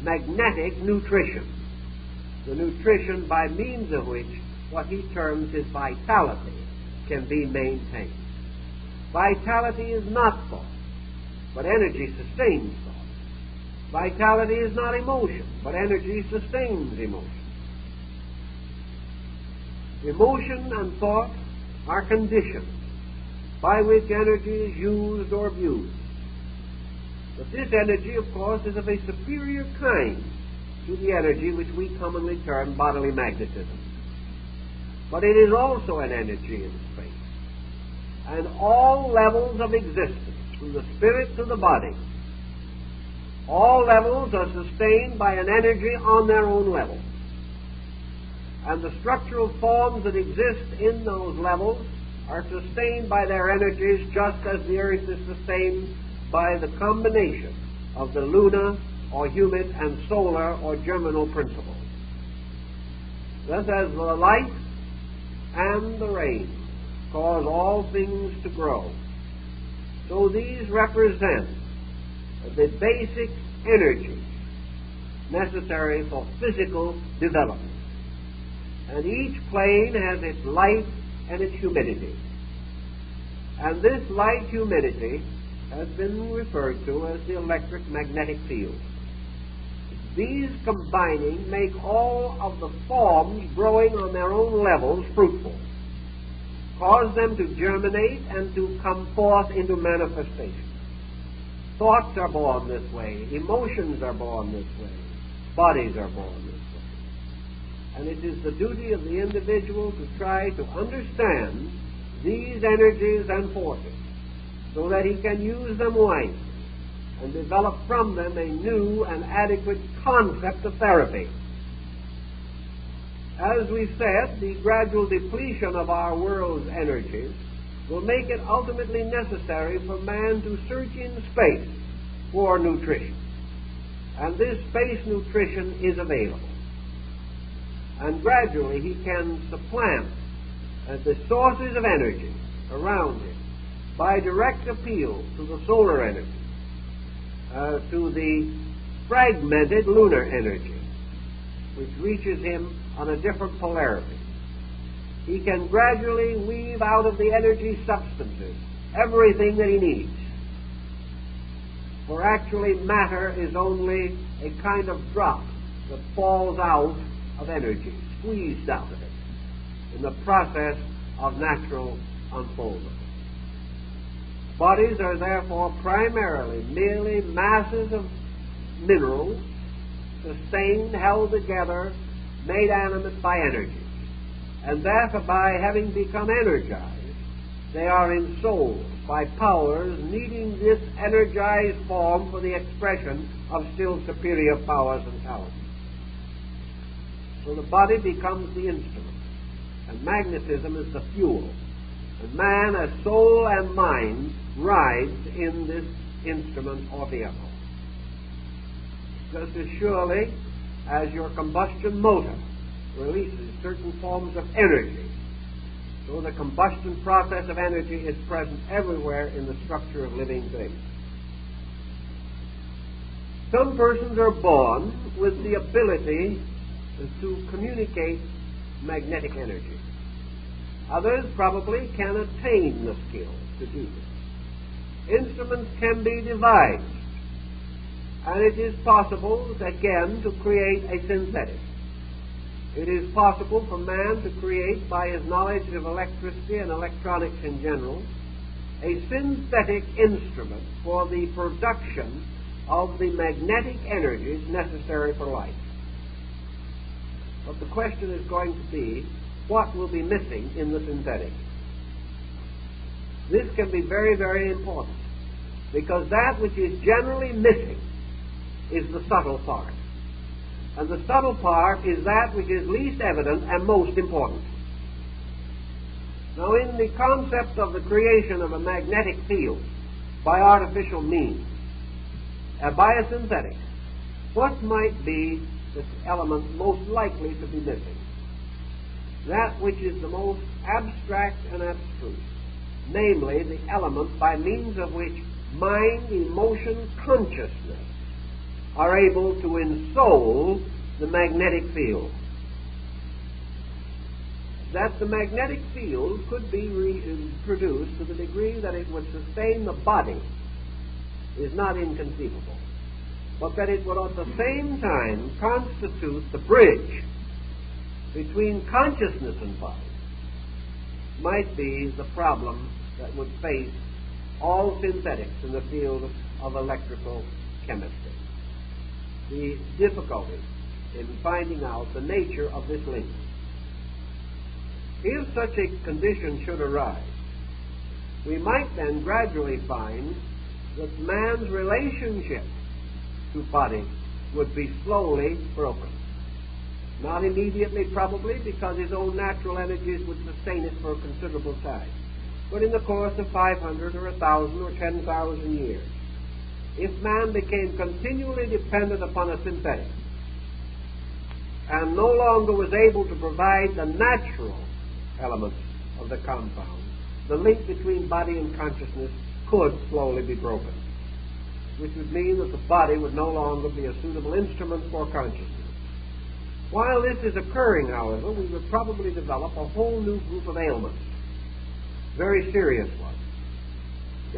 magnetic nutrition, the nutrition by means of which what he terms his vitality can be maintained. Vitality is not thought, but energy sustains thought. Vitality is not emotion, but energy sustains emotion. Emotion and thought are conditions by which energy is used or abused. But this energy, of course, is of a superior kind to the energy which we commonly term bodily magnetism. But it is also an energy in space. And all levels of existence, from the spirit to the body, all levels are sustained by an energy on their own level. And the structural forms that exist in those levels are sustained by their energies just as the earth is sustained by the combination of the lunar or humid and solar or germinal principles. Thus as the light and the rain cause all things to grow, so these represent the basic energies necessary for physical development. And each plane has its light and its humidity. And this light humidity has been referred to as the electric magnetic field. These combining make all of the forms growing on their own levels fruitful, cause them to germinate and to come forth into manifestation. Thoughts are born this way, emotions are born this way, bodies are born this way. And it is the duty of the individual to try to understand these energies and forces so that he can use them wisely and develop from them a new and adequate concept of therapy. As we said, the gradual depletion of our world's energies will make it ultimately necessary for man to search in space for nutrition. And this space nutrition is available. And gradually he can supplant the sources of energy around him by direct appeal to the solar energy, to the fragmented lunar energy, which reaches him on a different polarity. He can gradually weave out of the energy substances everything that he needs. For actually matter is only a kind of drop that falls out of energy, squeezed out of it in the process of natural unfoldment. Bodies are therefore primarily merely masses of minerals, sustained, held together, made animate by energy. And thereby, having become energized, they are ensouled by powers needing this energized form for the expression of still superior powers and talents. So the body becomes the instrument, and magnetism is the fuel. And man, as soul and mind, rides in this instrument or vehicle. Just as surely as your combustion motor releases certain forms of energy So the combustion process of energy is present everywhere in the structure of living things. Some persons are born with the ability to communicate magnetic energy. Others probably can attain the skill to do this. Instruments can be devised, and it is possible, again, to create a synthetic. It is possible for man to create, by his knowledge of electricity and electronics in general, a synthetic instrument for the production of the magnetic energies necessary for life. But the question is going to be, what will be missing in the synthetic? This can be very, very important, because that which is generally missing is the subtle part. And the subtle part is that which is least evident and most important. Now, in the concept of the creation of a magnetic field by artificial means, by a synthetic, what might be the element most likely to be missing? That which is the most abstract and abstruse, namely the element by means of which mind, emotion, consciousness are able to ensoul the magnetic field. That the magnetic field could be produced to the degree that it would sustain the body is not inconceivable, but that it would at the same time constitute the bridge between consciousness and body might be the problem that would face all synthetics in the field of electrical chemistry. The difficulty in finding out the nature of this link. If such a condition should arise, we might then gradually find that man's relationship to body would be slowly broken. Not immediately, probably, because his own natural energies would sustain it for a considerable time, but in the course of 500 or 1,000 or 10,000 years. If man became continually dependent upon a synthetic and no longer was able to provide the natural elements of the compound, the link between body and consciousness could slowly be broken, which would mean that the body would no longer be a suitable instrument for consciousness. While this is occurring, however, we would probably develop a whole new group of ailments, very serious ones,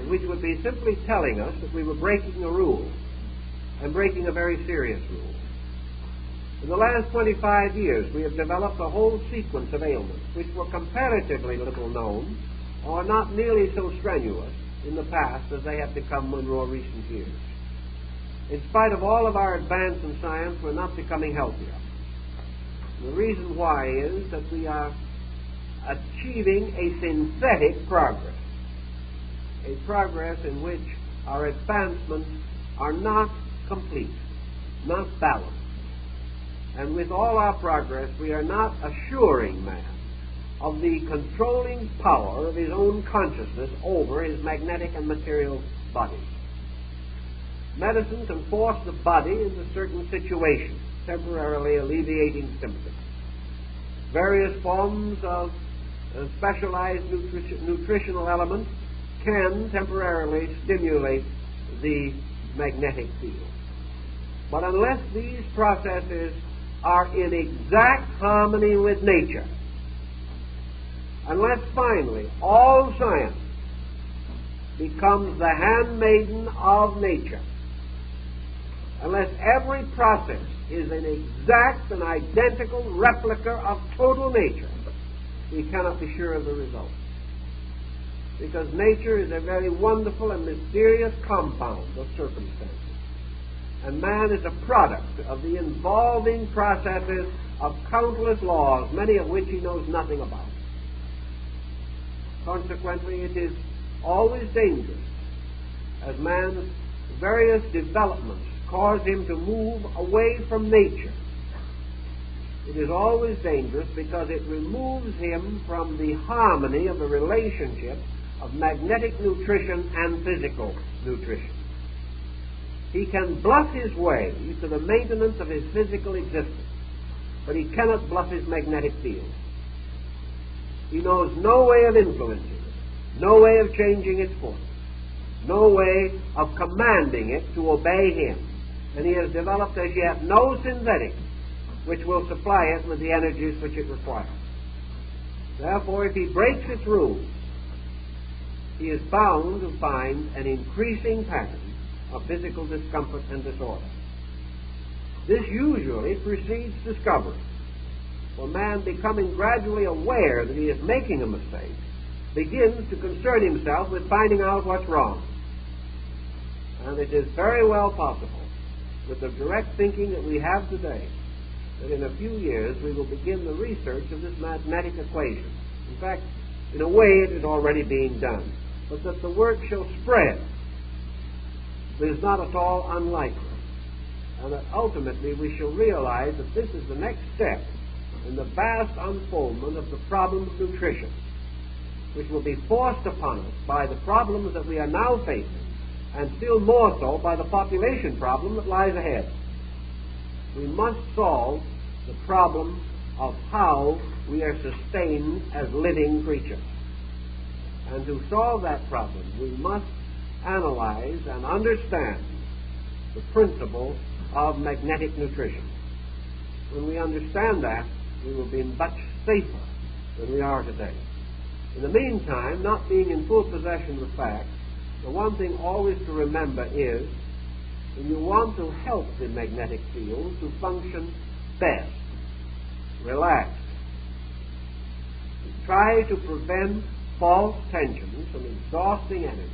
which would be simply telling us that we were breaking a rule, and breaking a very serious rule. In the last 25 years, we have developed a whole sequence of ailments which were comparatively little known, or not nearly so strenuous in the past as they have become in more recent years. In spite of all of our advance in science, we're not becoming healthier. The reason why is that we are achieving a synthetic progress, a progress in which our advancements are not complete, not balanced. And with all our progress, we are not assuring man of the controlling power of his own consciousness over his magnetic and material body. Medicine can force the body into certain situations, temporarily alleviating symptoms. Various forms of specialized nutritional elements can temporarily stimulate the magnetic field. But unless these processes are in exact harmony with nature, unless finally all science becomes the handmaiden of nature, unless every process is an exact and identical replica of total nature, we cannot be sure of the result. Because nature is a very wonderful and mysterious compound of circumstances. And man is a product of the involving processes of countless laws, many of which he knows nothing about. Consequently, it is always dangerous, as man's various developments cause him to move away from nature. It is always dangerous because it removes him from the harmony of the relationship of magnetic nutrition and physical nutrition. He can bluff his way to the maintenance of his physical existence, but he cannot bluff his magnetic field. He knows no way of influencing it, no way of changing its course, no way of commanding it to obey him. And he has developed as yet no synthetic which will supply it with the energies which it requires. Therefore, if he breaks its rules, he is bound to find an increasing pattern of physical discomfort and disorder. This usually precedes discovery, for man, becoming gradually aware that he is making a mistake, begins to concern himself with finding out what's wrong. And it is very well possible, with the direct thinking that we have today, that in a few years we will begin the research of this mathematic equation. In fact, in a way it is already being done. But that the work shall spread is not at all unlikely. And that ultimately we shall realize that this is the next step in the vast unfoldment of the problem of nutrition, which will be forced upon us by the problems that we are now facing, and still more so by the population problem that lies ahead. We must solve the problem of how we are sustained as living creatures. And to solve that problem, we must analyze and understand the principle of magnetic nutrition. When we understand that, we will be much safer than we are today. In the meantime, not being in full possession of the facts, the one thing always to remember is, when you want to help the magnetic field to function best, relax. Try to prevent false tensions from exhausting energy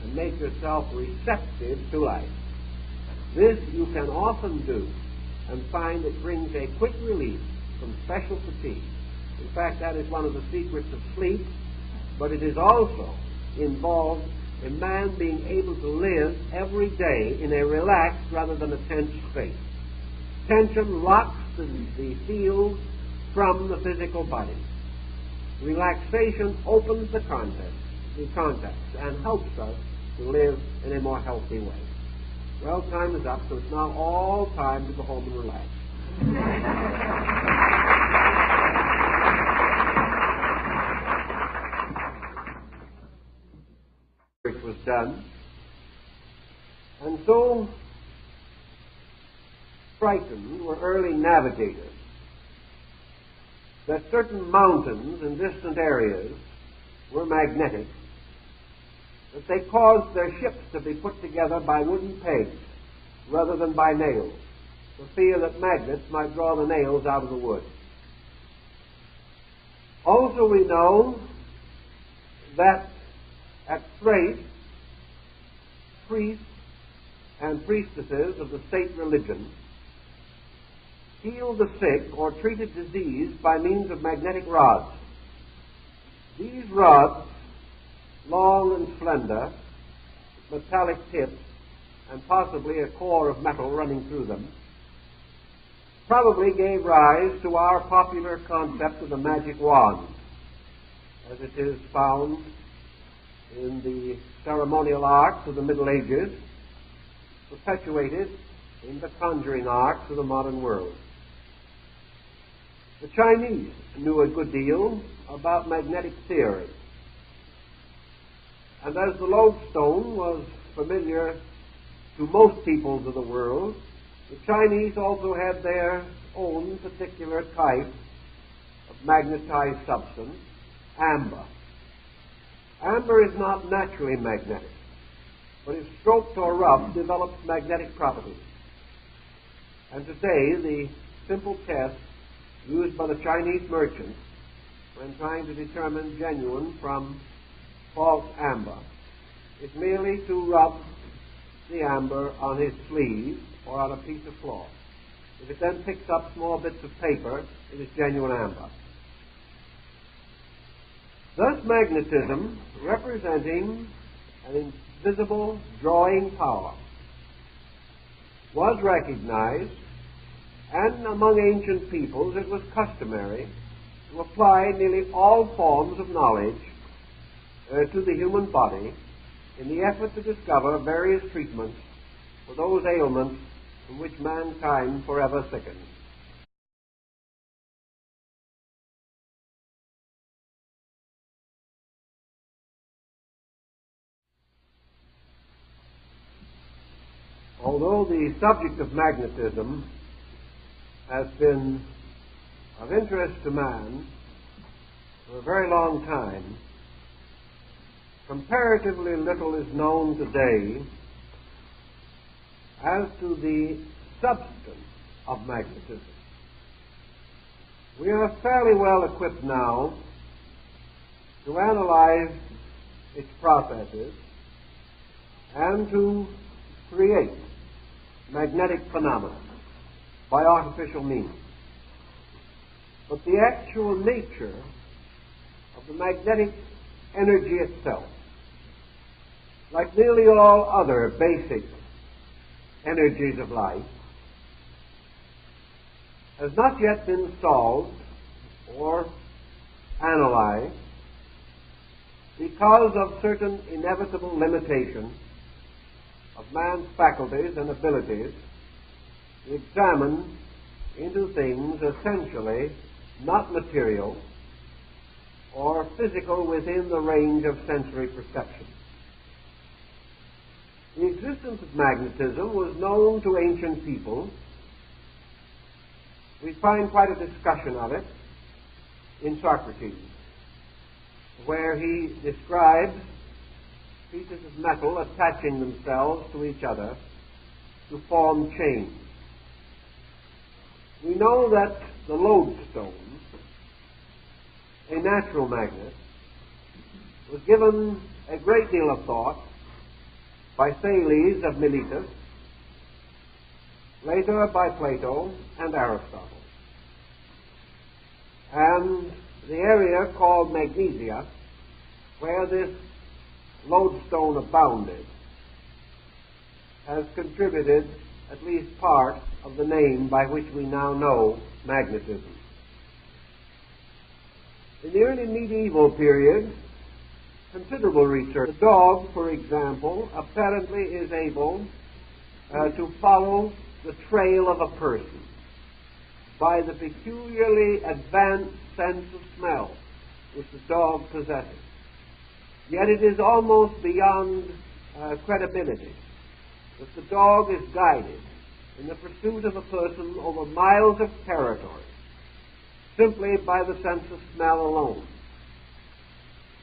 and make yourself receptive to life. This you can often do and find it brings a quick relief from special fatigue. In fact, that is one of the secrets of sleep, but it is also involved in man being able to live every day in a relaxed rather than a tense state. Tension locks the field from the physical body. Relaxation opens the contacts and helps us to live in a more healthy way. Well, time is up, so it's now all time to go home and relax. It was done, and so frightened were early navigators that certain mountains in distant areas were magnetic, that they caused their ships to be put together by wooden pegs rather than by nails, for fear that magnets might draw the nails out of the wood. Also we know that at Thrace, priests and priestesses of the state religion healed the sick or treated disease by means of magnetic rods. These rods, long and slender, metallic tips, and possibly a core of metal running through them, probably gave rise to our popular concept of the magic wand, as it is found in the ceremonial arts of the Middle Ages, perpetuated in the conjuring arts of the modern world. The Chinese knew a good deal about magnetic theory, and as the lodestone was familiar to most peoples of the world, the Chinese also had their own particular type of magnetized substance, amber. Amber is not naturally magnetic, but if stroked or rubbed, develops magnetic properties. And today, the simple test used by the Chinese merchants when trying to determine genuine from false amber is merely to rub the amber on his sleeve or on a piece of cloth. If it then picks up small bits of paper, it is genuine amber. Thus magnetism, representing an invisible drawing power, was recognized, and among ancient peoples it was customary to apply nearly all forms of knowledge to the human body in the effort to discover various treatments for those ailments from which mankind forever sickens. Although the subject of magnetism has been of interest to man for a very long time, comparatively little is known today as to the substance of magnetism. We are fairly well equipped now to analyze its processes and to create magnetic phenomena by artificial means. But the actual nature of the magnetic energy itself, like nearly all other basic energies of life, has not yet been solved or analyzed because of certain inevitable limitations of man's faculties and abilities to examine into things essentially not material or physical within the range of sensory perception. The existence of magnetism was known to ancient people. We find quite a discussion of it in Socrates, where he describes pieces of metal attaching themselves to each other to form chains. We know that the lodestone, a natural magnet, was given a great deal of thought by Thales of Miletus, later by Plato and Aristotle. And the area called Magnesia, where this lodestone abounded, has contributed at least part of the name by which we now know magnetism. In the early medieval period, considerable research. The dog, for example, apparently is able to follow the trail of a person by the peculiarly advanced sense of smell which the dog possesses. Yet it is almost beyond credibility that the dog is guided in the pursuit of a person over miles of territory simply by the sense of smell alone.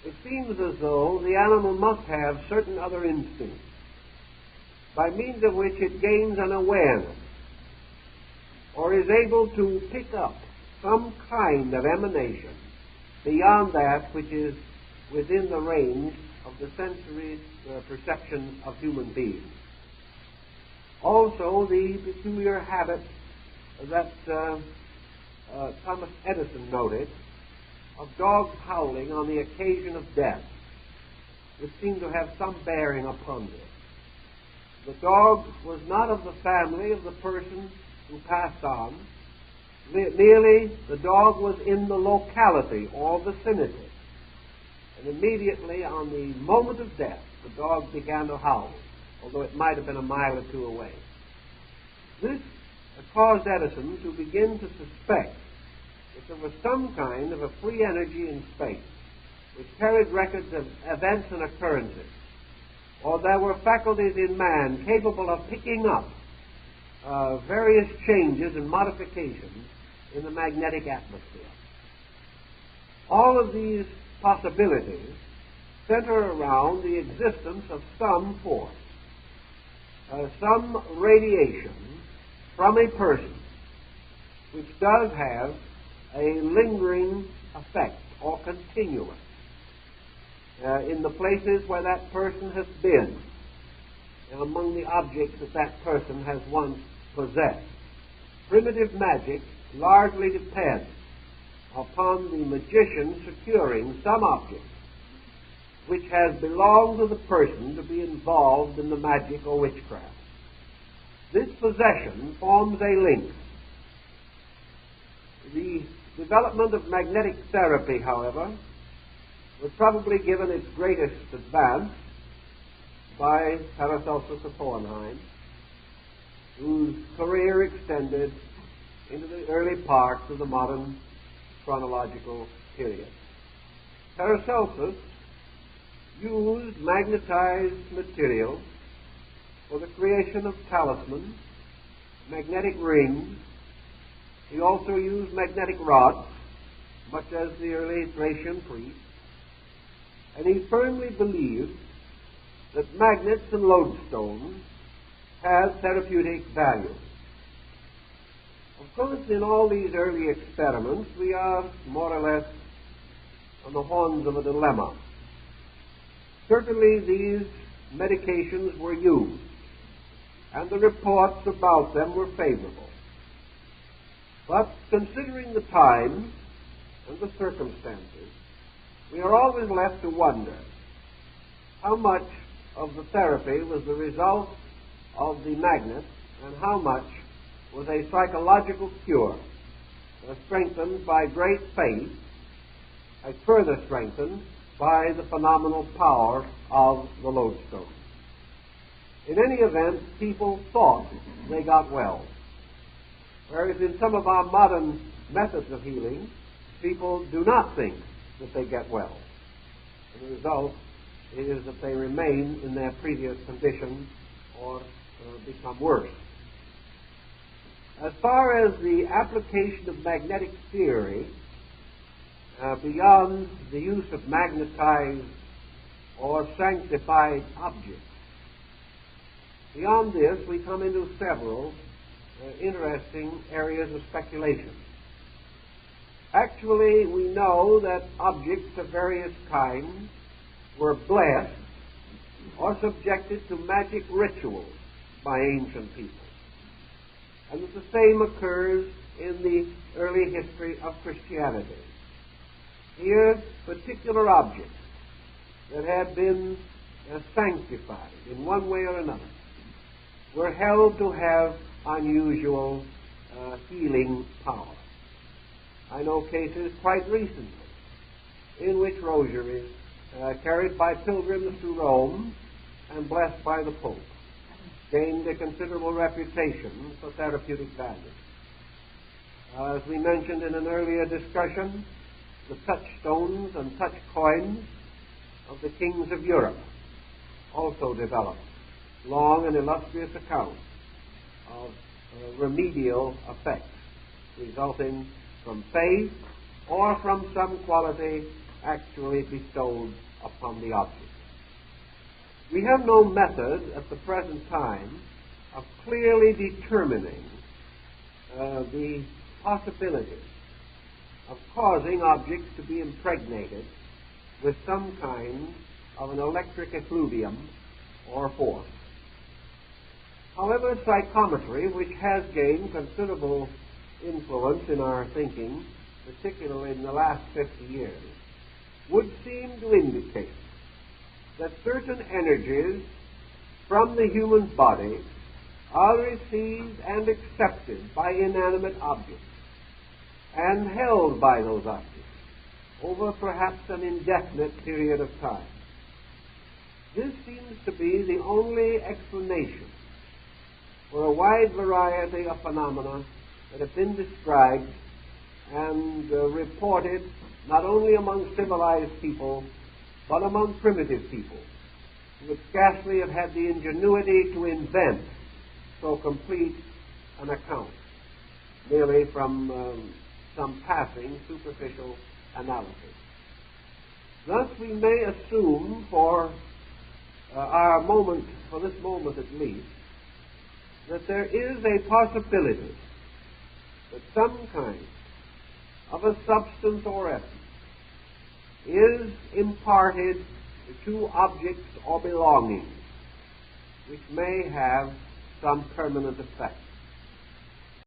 It seems as though the animal must have certain other instincts by means of which it gains an awareness or is able to pick up some kind of emanation beyond that which is within the range of the sensory perception of human beings. Also, the peculiar habit that Thomas Edison noted of dogs howling on the occasion of death, which seemed to have some bearing upon this. The dog was not of the family of the person who passed on. Merely the dog was in the locality or vicinity. And immediately on the moment of death, the dog began to howl, although it might have been a mile or two away. This caused Edison to begin to suspect that there was some kind of a free energy in space which carried records of events and occurrences, or there were faculties in man capable of picking up various changes and modifications in the magnetic atmosphere. All of these possibilities center around the existence of some force, some radiation from a person which does have a lingering effect or continuance in the places where that person has been and among the objects that that person has once possessed. Primitive magic largely depends upon the magician securing some object which has belonged to the person to be involved in the magic or witchcraft. This possession forms a link. The development of magnetic therapy, however, was probably given its greatest advance by Paracelsus of Hohenheim, whose career extended into the early parts of the modern chronological period. Paracelsus used magnetized material for the creation of talismans, magnetic rings. He also used magnetic rods, much as the early Thracian priests. And he firmly believed that magnets and lodestones had therapeutic value. Of course, in all these early experiments, we are more or less on the horns of a dilemma. Certainly, these medications were used, and the reports about them were favorable. But considering the time and the circumstances, we are always left to wonder how much of the therapy was the result of the magnet and how much was a psychological cure strengthened by great faith and further strengthened by the phenomenal power of the lodestone. In any event, people thought they got well. Whereas in some of our modern methods of healing, people do not think that they get well. And the result is that they remain in their previous condition or become worse. As far as the application of magnetic theory, beyond the use of magnetized or sanctified objects, beyond this we come into several interesting areas of speculation. Actually, we know that objects of various kinds were blessed or subjected to magic rituals by ancient people. And that the same occurs in the early history of Christianity. Here, particular objects that had been sanctified in one way or another were held to have unusual healing power. I know cases quite recently in which rosaries carried by pilgrims to Rome and blessed by the Pope gained a considerable reputation for therapeutic value. As we mentioned in an earlier discussion, the touchstones and touch coins of the kings of Europe also developed long and illustrious accounts of remedial effects resulting from faith or from some quality actually bestowed upon the object. We have no method at the present time of clearly determining the possibilities of causing objects to be impregnated with some kind of an electric effluvium or force. However, psychometry, which has gained considerable influence in our thinking, particularly in the last 50 years, would seem to indicate that certain energies from the human body are received and accepted by inanimate objects and held by those objects over perhaps an indefinite period of time. This seems to be the only explanation for a wide variety of phenomena that have been described and reported not only among civilized people but among primitive people who would scarcely have had the ingenuity to invent so complete an account, merely from some passing superficial analysis. Thus we may assume for our moment, for this moment at least, that there is a possibility that some kind of a substance or essence is imparted to objects or belongings which may have some permanent effect.